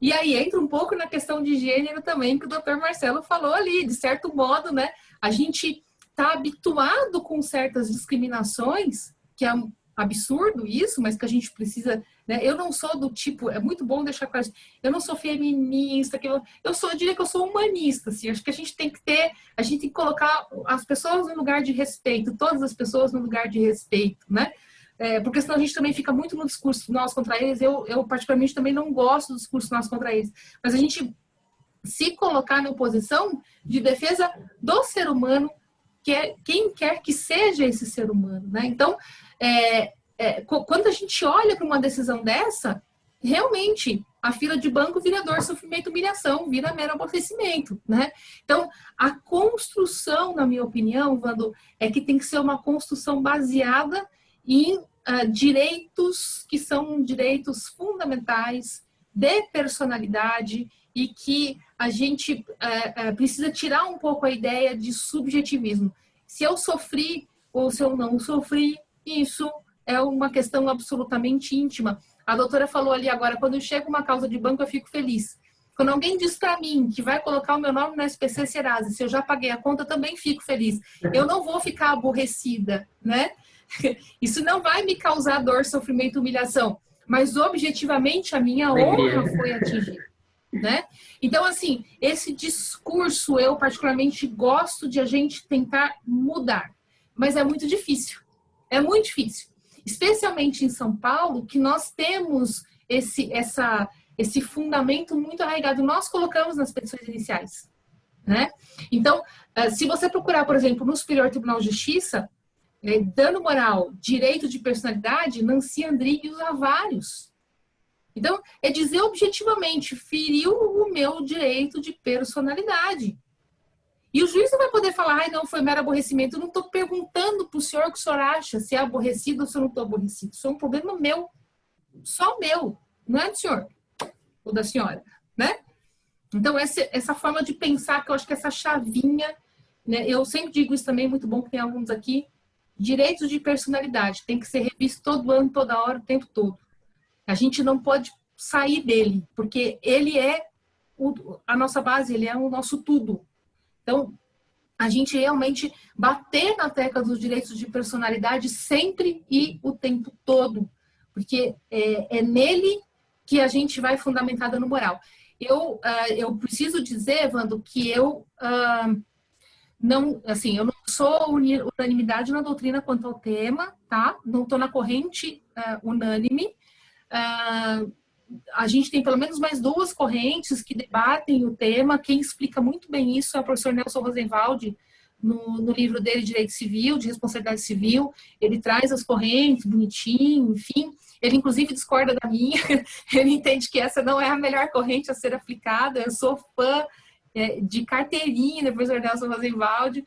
E aí entra um pouco na questão de gênero também, que o Dr. Marcelo falou ali, de certo modo, né? A gente tá habituado com certas discriminações, que é absurdo isso, mas que a gente precisa, né? Eu não sou do tipo, é muito bom deixar claro, eu não sou feminista, eu diria que eu sou humanista, assim, acho que a gente tem que colocar as pessoas no lugar de respeito, todas as pessoas no lugar de respeito, né? Porque senão a gente também fica muito no discurso nós contra eles. Eu particularmente também não gosto do discurso nós contra eles, mas a gente se colocar na posição de defesa do ser humano, que é quem quer que seja esse ser humano, né? Então, quando a gente olha para uma decisão dessa, realmente a fila de banco vira dor, sofrimento, humilhação, vira mero aborrecimento, né? Então, a construção, na minha opinião, Wando, é que tem que ser uma construção baseada em direitos que são direitos fundamentais de personalidade e que a gente precisa tirar um pouco a ideia de subjetivismo. Se eu sofri ou se eu não sofri, isso é uma questão absolutamente íntima. A doutora falou ali agora, quando eu chego uma causa de banco, eu fico feliz. Quando alguém diz para mim que vai colocar o meu nome no SPC Serasa, se eu já paguei a conta, eu também fico feliz. Eu não vou ficar aborrecida, né? Isso não vai me causar dor, sofrimento, humilhação. Mas, objetivamente, a minha honra foi atingida, né? Então, assim, esse discurso eu particularmente gosto de a gente tentar mudar. Mas é muito difícil. É muito difícil. Especialmente em São Paulo, que nós temos esse fundamento muito arraigado. Nós colocamos nas petições iniciais, né? Então, se você procurar, por exemplo, no Superior Tribunal de Justiça, dano moral, direito de personalidade, Nancy Andrighi usa vários. Então, é dizer objetivamente, feriu o meu direito de personalidade. E o juiz não vai poder falar, ai, não, foi mero aborrecimento. Eu não estou perguntando para o senhor o que o senhor acha, se é aborrecido ou se eu não estou aborrecido. Isso é um problema meu. Só meu. Não é do senhor ou da senhora, né? Então, essa forma de pensar, que eu acho que essa chavinha, né? Eu sempre digo isso também, muito bom que tem alunos aqui, direitos de personalidade, tem que ser revisto todo ano, toda hora, o tempo todo. A gente não pode sair dele, porque ele é a nossa base, ele é o nosso tudo. Então, a gente realmente bater na tecla dos direitos de personalidade sempre e o tempo todo, porque é nele que a gente vai fundamentada no moral. Eu preciso dizer, Wando, que eu não sou unanimidade na doutrina quanto ao tema, tá? Não estou na corrente unânime, A gente tem pelo menos mais 2 correntes que debatem o tema. Quem explica muito bem isso é o professor Nelson Rosenwald, no livro dele, Direito Civil, de Responsabilidade Civil. Ele traz as correntes, bonitinho, enfim. Ele, inclusive, discorda da minha. Ele entende que essa não é a melhor corrente a ser aplicada. Eu sou fã de carteirinha do professor Nelson Rosenwald,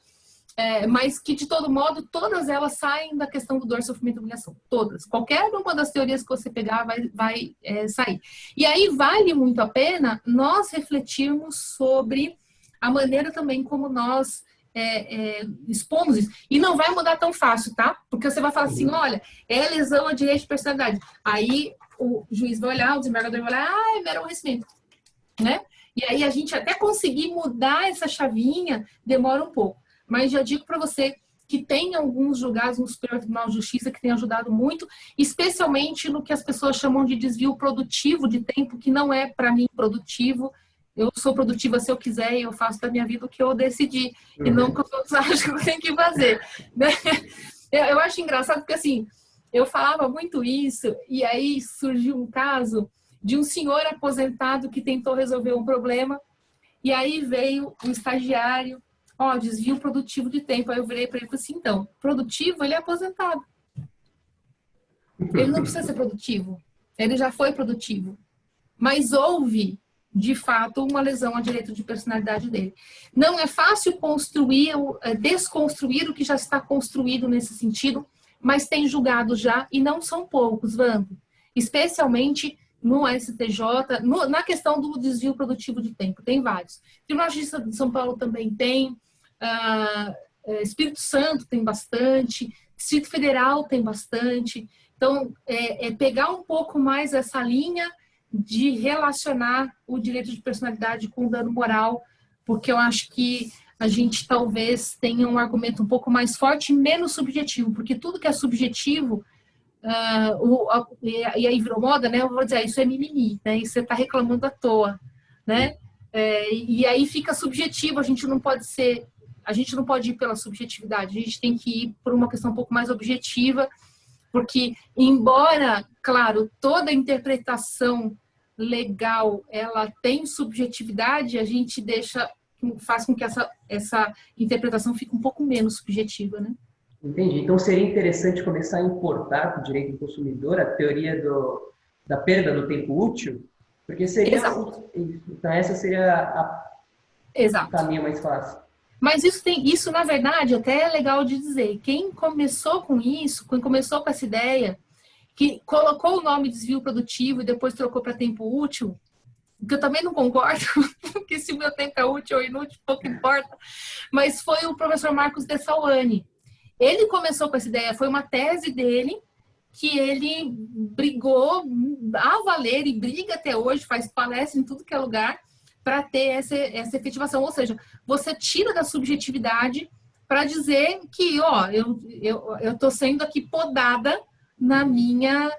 mas que, de todo modo, todas elas saem da questão do dor, sofrimento e obrigação. Todas. Qualquer uma das teorias que você pegar vai sair. E aí vale muito a pena nós refletirmos sobre a maneira também como nós expomos isso. E não vai mudar tão fácil, tá? Porque você vai falar assim, olha, é lesão a direito de personalidade. Aí o juiz vai olhar, o desembargador vai olhar, é mero aborrecimento, né? E aí a gente até conseguir mudar essa chavinha demora um pouco. Mas já digo para você que tem alguns julgados no Superior Tribunal de Justiça que têm ajudado muito, especialmente no que as pessoas chamam de desvio produtivo de tempo, que não é, para mim, produtivo. Eu sou produtiva se eu quiser e eu faço da minha vida o que eu decidi, e não o que os outros acham que eu tenho que fazer. Né? Eu acho engraçado porque, assim, eu falava muito isso, e aí surgiu um caso de um senhor aposentado que tentou resolver um problema, e aí veio um estagiário, desvio produtivo de tempo. Aí eu virei para ele e falei assim, então, produtivo, ele é aposentado. Ele não precisa ser produtivo. Ele já foi produtivo. Mas houve, de fato, uma lesão a direito de personalidade dele. Não é fácil desconstruir o que já está construído nesse sentido, mas tem julgado já, e não são poucos, Wanda. Especialmente no STJ, na questão do desvio produtivo de tempo. Tem vários. O Tribunal de Justiça de São Paulo também tem, Espírito Santo tem bastante, Distrito Federal tem bastante. Então, pegar um pouco mais essa linha de relacionar o direito de personalidade com o dano moral, porque eu acho que a gente talvez tenha um argumento um pouco mais forte e menos subjetivo, porque tudo que é subjetivo, e aí virou moda, né? Eu vou dizer, isso é mimimi, né? E você está reclamando à toa, né? E aí fica subjetivo, a gente não pode ir pela subjetividade, a gente tem que ir por uma questão um pouco mais objetiva, porque, embora, claro, toda interpretação legal, ela tem subjetividade, a gente faz com que essa interpretação fique um pouco menos subjetiva, né? Entendi. Então, seria interessante começar a importar para o direito do consumidor a teoria da perda do tempo útil, porque seria... Exato. Então, essa seria o caminho mais fácil. Mas isso, na verdade, até é legal de dizer. Quem começou com isso, quem começou com essa ideia, que colocou o nome desvio produtivo e depois trocou para tempo útil, que eu também não concordo, porque se o meu tempo é útil ou inútil, pouco importa, mas foi o professor Marcos de Salvani. Ele começou com essa ideia, foi uma tese dele, que ele brigou a valer e briga até hoje, faz palestra em tudo que é lugar, para ter essa efetivação. Ou seja, você tira da subjetividade para dizer que, eu estou sendo aqui podada na minha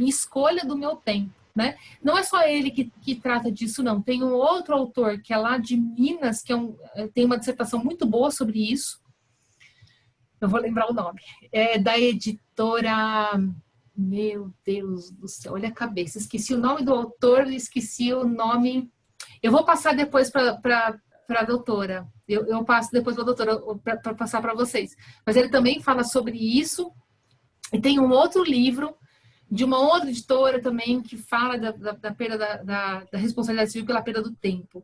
escolha do meu tempo, né? Não é só ele que trata disso, não. Tem um outro autor que é lá de Minas, que tem uma dissertação muito boa sobre isso. Eu vou lembrar o nome. É da editora... Meu Deus do céu, olha a cabeça. Esqueci o nome do autor, esqueci o nome... Eu vou passar depois para a doutora. Eu passo depois para a doutora para passar para vocês. Mas ele também fala sobre isso. E tem um outro livro de uma outra editora também que fala da perda da responsabilidade civil pela perda do tempo.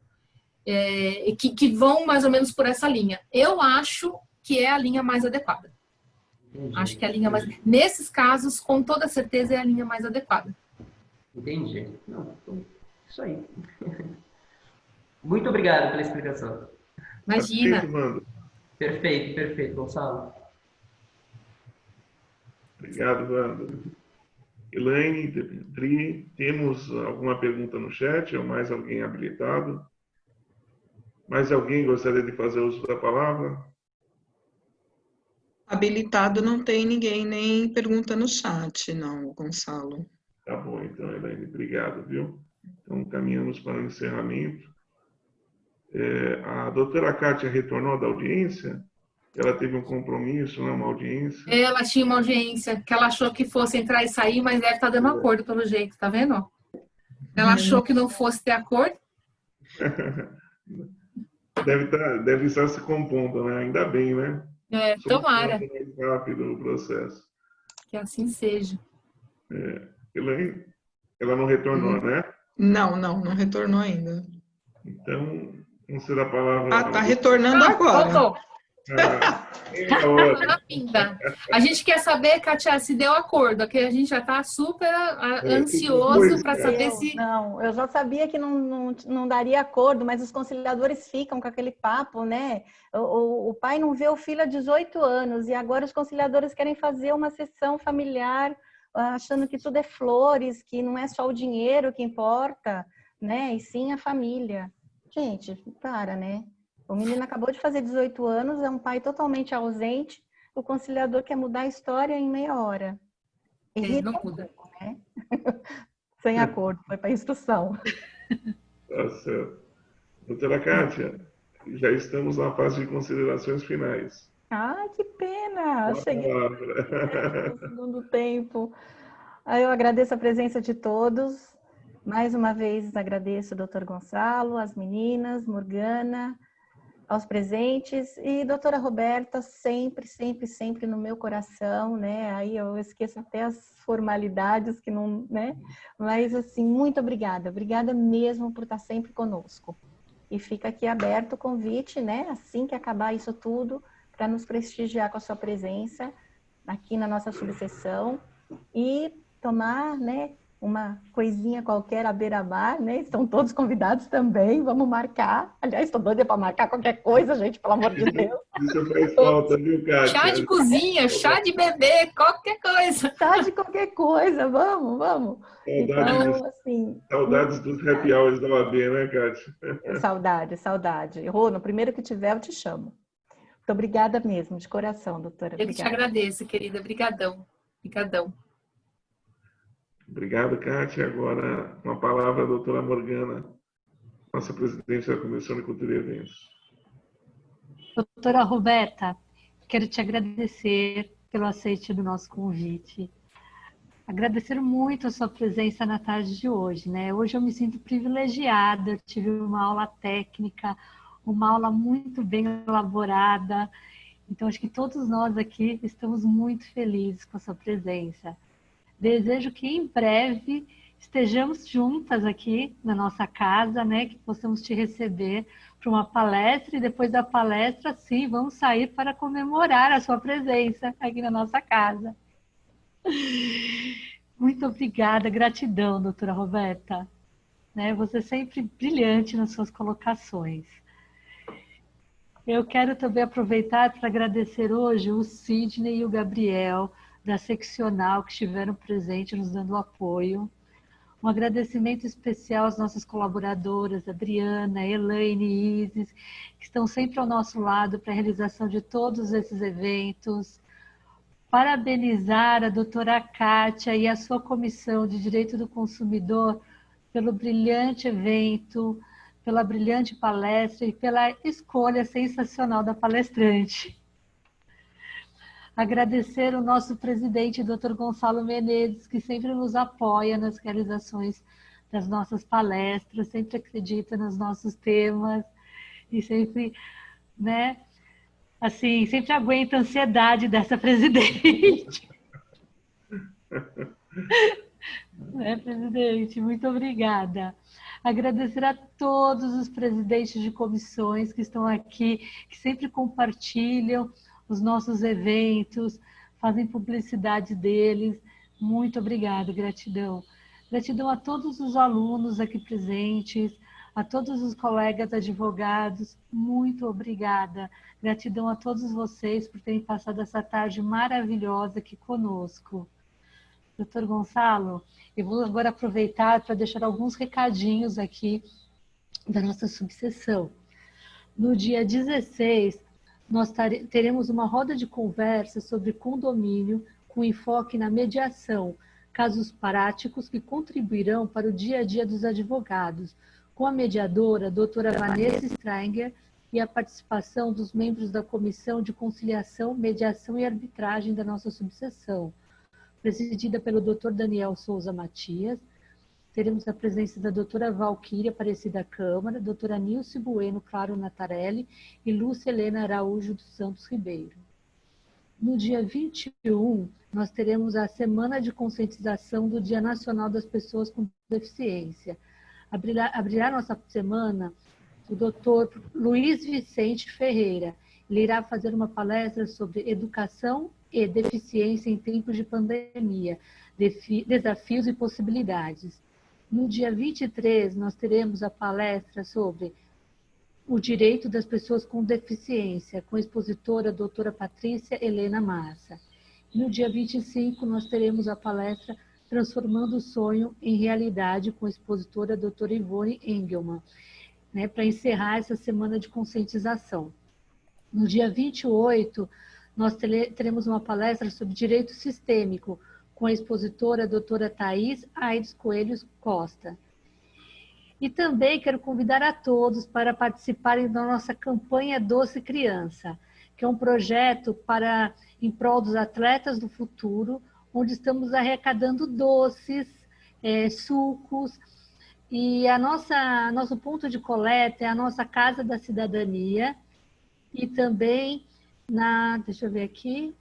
Que vão mais ou menos por essa linha. Eu acho que é a linha mais adequada. Entendi. Acho que é a linha mais... Nesses casos, com toda certeza, é a linha mais adequada. Entendi. Não, isso aí. Muito obrigado pela explicação. Imagina. Perfeito, Gonçalo. Obrigado, Wanda. Elaine, Dri, temos alguma pergunta no chat ou mais alguém habilitado? Mais alguém gostaria de fazer uso da palavra? Habilitado não tem ninguém, nem pergunta no chat, não, Gonçalo. Tá bom, então, Elaine, obrigado, viu? Então, caminhamos para o encerramento. A doutora Kátia retornou da audiência? ela teve um compromisso, né, uma audiência. Ela tinha uma audiência que ela achou que fosse entrar e sair, mas deve estar dando acordo pelo jeito, tá vendo? Ela achou que não fosse ter acordo. Deve estar se compondo, né? Ainda bem, né? Tomara. Mais rápido o processo. Que assim seja. Elaine, ela não retornou, né? Não retornou ainda. Então, vamos ser a palavra. Ah, tá retornando agora. Voltou. Hora. Na pinta. A gente quer saber, Kátia, se deu acordo, que a gente já está super ansioso para saber se... Não, eu já sabia que não daria acordo, mas os conciliadores ficam com aquele papo, né? O pai não vê o filho há 18 anos e agora os conciliadores querem fazer uma sessão familiar achando que tudo é flores, que não é só o dinheiro que importa, né? E sim a família. Gente, para, né? O menino acabou de fazer 18 anos, é um pai totalmente ausente, o conciliador quer mudar a história em meia hora. Ele não muda. Né? Sem acordo, foi para instrução. Tá certo. Doutora Kátia, já estamos na fase de considerações finais. Ah, que pena! Cheguei no Palavra. segundo tempo. Eu agradeço a presença de todos. Mais uma vez agradeço ao Dr. Gonçalo, as meninas, Morgana, aos presentes e doutora Roberta, sempre, sempre, sempre no meu coração, né? Aí eu esqueço até as formalidades que não, né? Mas assim, muito obrigada mesmo por estar sempre conosco. E fica aqui aberto o convite, né? Assim que acabar isso tudo, para nos prestigiar com a sua presença aqui na nossa subseção e tomar, né? Uma coisinha qualquer à beira-mar, né? Estão todos convidados também, vamos marcar. Aliás, estou doida para marcar qualquer coisa, gente, pelo amor de Deus. Isso faz falta, viu, Kátia? Chá de cozinha, chá de bebê, qualquer coisa. Chá de qualquer coisa, vamos. Então, assim... Saudades dos happy hours da OAB, né, Kátia? Saudade. Rô, no primeiro que tiver, eu te chamo. Muito obrigada mesmo, de coração, doutora. Eu que te agradeço, querida. Obrigadão. Obrigado, Kátia. Agora, uma palavra à doutora Morgana, nossa presidente da Comissão de Cultura e Eventos. Doutora Roberta, quero te agradecer pelo aceite do nosso convite. Agradecer muito a sua presença na tarde de hoje, né? Hoje eu me sinto privilegiada, eu tive uma aula técnica, uma aula muito bem elaborada. Então, acho que todos nós aqui estamos muito felizes com a sua presença. Desejo que em breve estejamos juntas aqui na nossa casa, né? Que possamos te receber para uma palestra e depois da palestra, sim, vamos sair para comemorar a sua presença aqui na nossa casa. Muito obrigada, gratidão, doutora Roberta. Né? Você é sempre brilhante nas suas colocações. Eu quero também aproveitar para agradecer hoje o Sidney e o Gabriel, da seccional, que estiveram presentes nos dando apoio. Um agradecimento especial às nossas colaboradoras, Adriana, Elaine e Isis, que estão sempre ao nosso lado para a realização de todos esses eventos. Parabenizar a doutora Kátia e a sua Comissão de Direito do Consumidor pelo brilhante evento, pela brilhante palestra e pela escolha sensacional da palestrante. Agradecer o nosso presidente, Dr. Gonçalo Menezes, que sempre nos apoia nas realizações das nossas palestras, sempre acredita nos nossos temas e sempre, né, assim, sempre aguenta a ansiedade dessa presidente. Né, presidente? Muito obrigada. Agradecer a todos os presidentes de comissões que estão aqui, que sempre compartilham os nossos eventos, fazem publicidade deles. Muito obrigada, gratidão. Gratidão a todos os alunos aqui presentes, a todos os colegas advogados, muito obrigada. Gratidão a todos vocês por terem passado essa tarde maravilhosa aqui conosco. Doutor Gonçalo, eu vou agora aproveitar para deixar alguns recadinhos aqui da nossa subseção. No dia 16, nós teremos uma roda de conversa sobre condomínio com enfoque na mediação, casos práticos que contribuirão para o dia a dia dos advogados, com a mediadora, a doutora Vanessa Stranger, e a participação dos membros da Comissão de Conciliação, Mediação e Arbitragem da nossa subseção, presidida pelo Dr. Daniel Souza Matias. Teremos a presença da doutora Valquíria Aparecida Câmara, doutora Nilce Bueno Claro Natarelli e Lúcia Helena Araújo dos Santos Ribeiro. No dia 21, nós teremos a Semana de Conscientização do Dia Nacional das Pessoas com Deficiência. Abrirá nossa semana o doutor Luiz Vicente Ferreira. Ele irá fazer uma palestra sobre educação e deficiência em tempos de pandemia, desafios e possibilidades. No dia 23, nós teremos a palestra sobre o direito das pessoas com deficiência, com a expositora a doutora Patrícia Helena Massa. No dia 25, nós teremos a palestra Transformando o Sonho em Realidade, com a expositora a doutora Ivone Engelmann, né, para encerrar essa semana de conscientização. No dia 28, nós teremos uma palestra sobre direito sistêmico, com a expositora a doutora Thaís Aides Coelhos Costa. E também quero convidar a todos para participarem da nossa campanha Doce Criança, que é um projeto em prol dos atletas do futuro, onde estamos arrecadando doces, sucos, e nosso ponto de coleta é a nossa Casa da Cidadania, e também deixa eu ver aqui,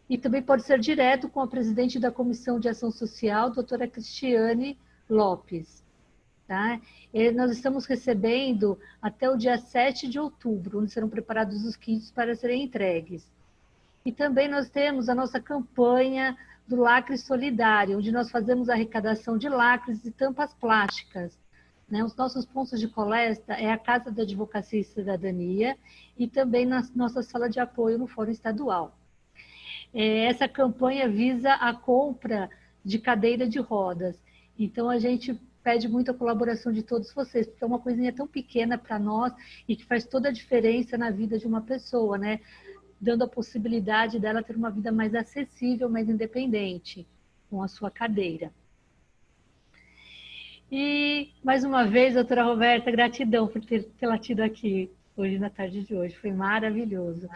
e também pode ser direto com a presidente da Comissão de Ação Social, doutora Cristiane Lopes. Tá? Nós estamos recebendo até o dia 7 de outubro, onde serão preparados os kits para serem entregues. E também nós temos a nossa campanha do Lacre Solidário, onde nós fazemos a arrecadação de lacres e tampas plásticas. Né? Os nossos pontos de coleta é a Casa da Advocacia e Cidadania e também na nossa sala de apoio no Fórum Estadual. Essa campanha visa a compra de cadeira de rodas. Então, a gente pede muito a colaboração de todos vocês, porque é uma coisinha tão pequena para nós e que faz toda a diferença na vida de uma pessoa, né? Dando a possibilidade dela ter uma vida mais acessível, mais independente, com a sua cadeira. E, mais uma vez, doutora Roberta, gratidão por ter latido aqui hoje, na tarde de hoje. Foi maravilhoso.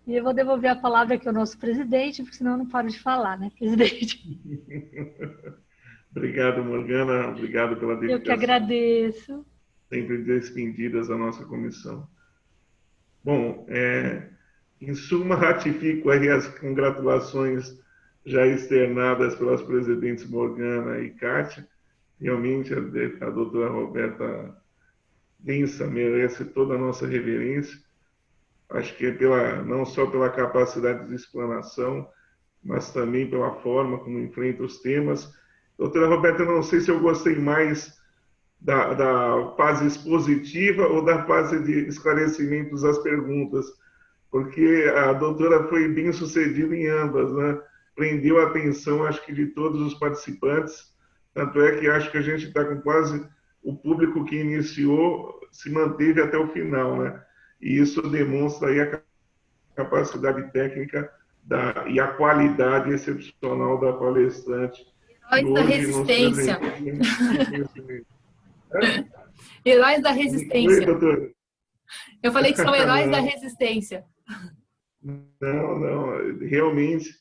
E eu vou devolver a palavra aqui ao nosso presidente, porque senão eu não paro de falar, né, presidente? Obrigado, Morgana. Obrigado pela dedicação. Eu que agradeço. Sempre despendidas à nossa comissão. Bom, em suma, ratifico aí as congratulações já externadas pelas presidentes Morgana e Kátia. Realmente, a doutora Roberta Densa merece toda a nossa reverência. Acho que não só pela capacidade de explanação, mas também pela forma como enfrenta os temas. Doutora Roberta, não sei se eu gostei mais da fase expositiva ou da fase de esclarecimentos das perguntas, porque a doutora foi bem sucedida em ambas, né? Prendeu a atenção, acho que, de todos os participantes, tanto é que acho que a gente está com quase o público que iniciou, se manteve até o final, né? E isso demonstra aí a capacidade técnica e a qualidade excepcional da palestrante. Heróis da resistência. Heróis da resistência. Oi, eu falei que são heróis da resistência. Não, realmente,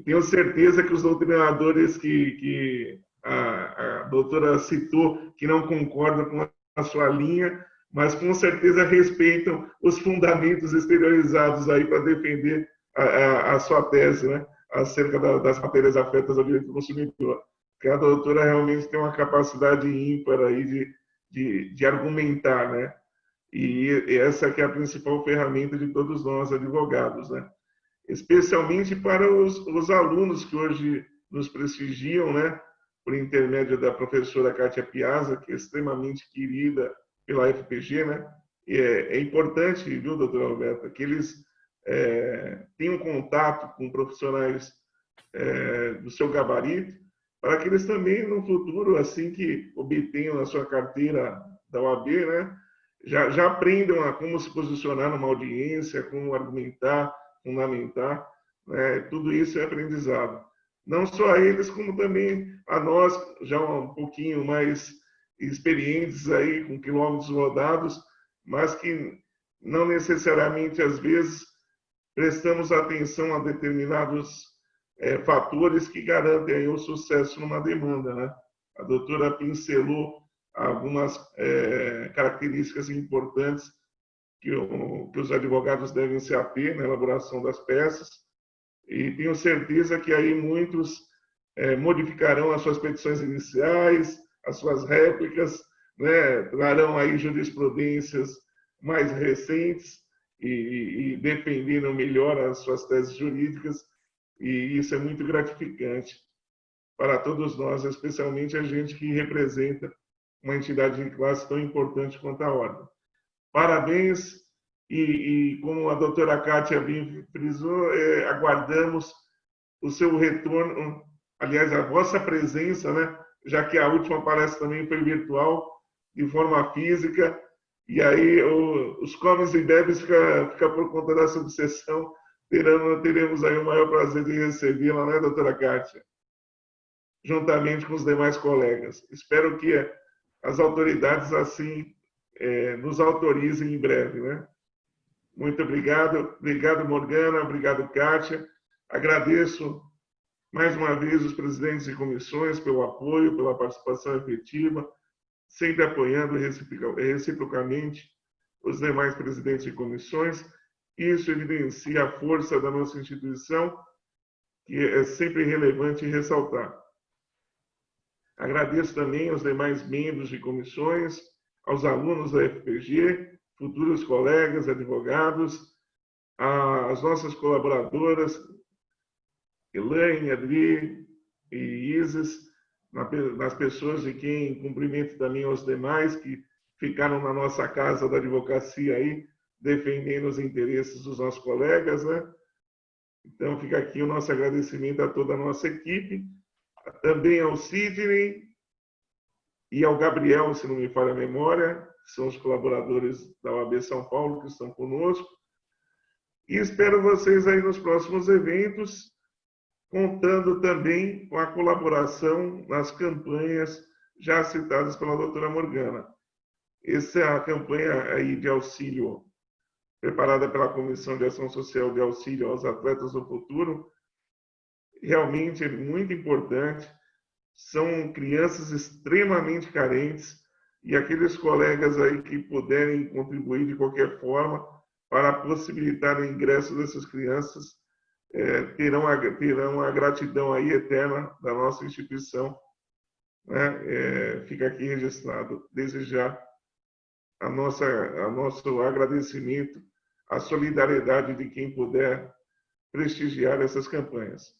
tenho certeza que os doutrinadores que a doutora citou, que não concordam com a sua linha, mas com certeza respeitam os fundamentos exteriorizados aí para defender a sua tese, né, acerca das matérias afetas ao direito do consumidor. Porque a doutora realmente tem uma capacidade ímpar aí de argumentar, né? E essa que é a principal ferramenta de todos nós, advogados, né? Especialmente para os alunos que hoje nos prestigiam, né? Por intermédio da professora Kátia Piazza, que é extremamente querida pela FPG, né? E é importante, viu, doutora Roberta, que eles tenham contato com profissionais do seu gabarito, para que eles também, no futuro, assim que obtenham a sua carteira da OAB, né, já aprendam a como se posicionar numa audiência, como argumentar, fundamentar, né, tudo isso é aprendizado. Não só a eles, como também a nós, já um pouquinho mais experientes aí, com quilômetros rodados, mas que não necessariamente, às vezes, prestamos atenção a determinados fatores que garantem aí o sucesso numa demanda, né? A doutora pincelou algumas características importantes que os advogados devem se ater na elaboração das peças, e tenho certeza que aí muitos modificarão as suas petições iniciais, as suas réplicas, né? Trarão aí jurisprudências mais recentes e defendendo melhor as suas teses jurídicas, e isso é muito gratificante para todos nós, especialmente a gente que representa uma entidade de classe tão importante quanto a Ordem. Parabéns, e como a doutora Kátia bem frisou, aguardamos o seu retorno, aliás, a vossa presença, né? Já que a última palestra também foi virtual, de forma física, e aí os comes e bebes fica por conta da subseção. Teremos aí o maior prazer de recebê-la, né, doutora Kátia? Juntamente com os demais colegas. Espero que as autoridades assim nos autorizem em breve, né? Muito obrigado. Obrigado, Morgana. Obrigado, Kátia. Agradeço mais uma vez os presidentes de comissões pelo apoio, pela participação efetiva, sempre apoiando reciprocamente os demais presidentes de comissões. Isso evidencia a força da nossa instituição, que é sempre relevante ressaltar. Agradeço também aos demais membros de comissões, aos alunos da FPG, futuros colegas, advogados, às nossas colaboradoras, Elaine, Adri e Isis, nas pessoas de quem cumprimento também aos demais que ficaram na nossa casa da advocacia aí, defendendo os interesses dos nossos colegas, né? Então, fica aqui o nosso agradecimento a toda a nossa equipe, também ao Sidney e ao Gabriel, se não me falha a memória, que são os colaboradores da OAB São Paulo que estão conosco. E espero vocês aí nos próximos eventos, contando também com a colaboração nas campanhas já citadas pela doutora Morgana. Essa é a campanha aí de auxílio preparada pela Comissão de Ação Social de Auxílio aos Atletas do Futuro. Realmente é muito importante. São crianças extremamente carentes, e aqueles colegas aí que puderem contribuir de qualquer forma para possibilitar o ingresso dessas crianças terão a gratidão aí eterna da nossa instituição, né? Fica aqui registrado desde já nosso agradecimento, a solidariedade de quem puder prestigiar essas campanhas.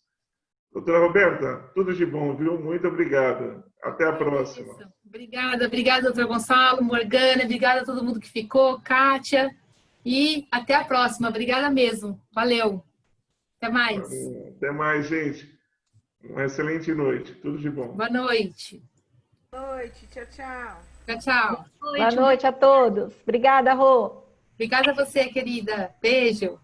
Doutora Roberta, tudo de bom, viu? Muito obrigado. Até a próxima. Isso. Obrigada, doutor Gonçalo, Morgana, obrigada a todo mundo que ficou, Kátia, e até a próxima. Obrigada mesmo. Valeu. Até mais. Até mais, gente. Uma excelente noite. Tudo de bom. Boa noite. Boa noite. Tchau, tchau. Tchau, tchau. Boa noite a todos. Obrigada, Rô. Obrigada a você, querida. Beijo.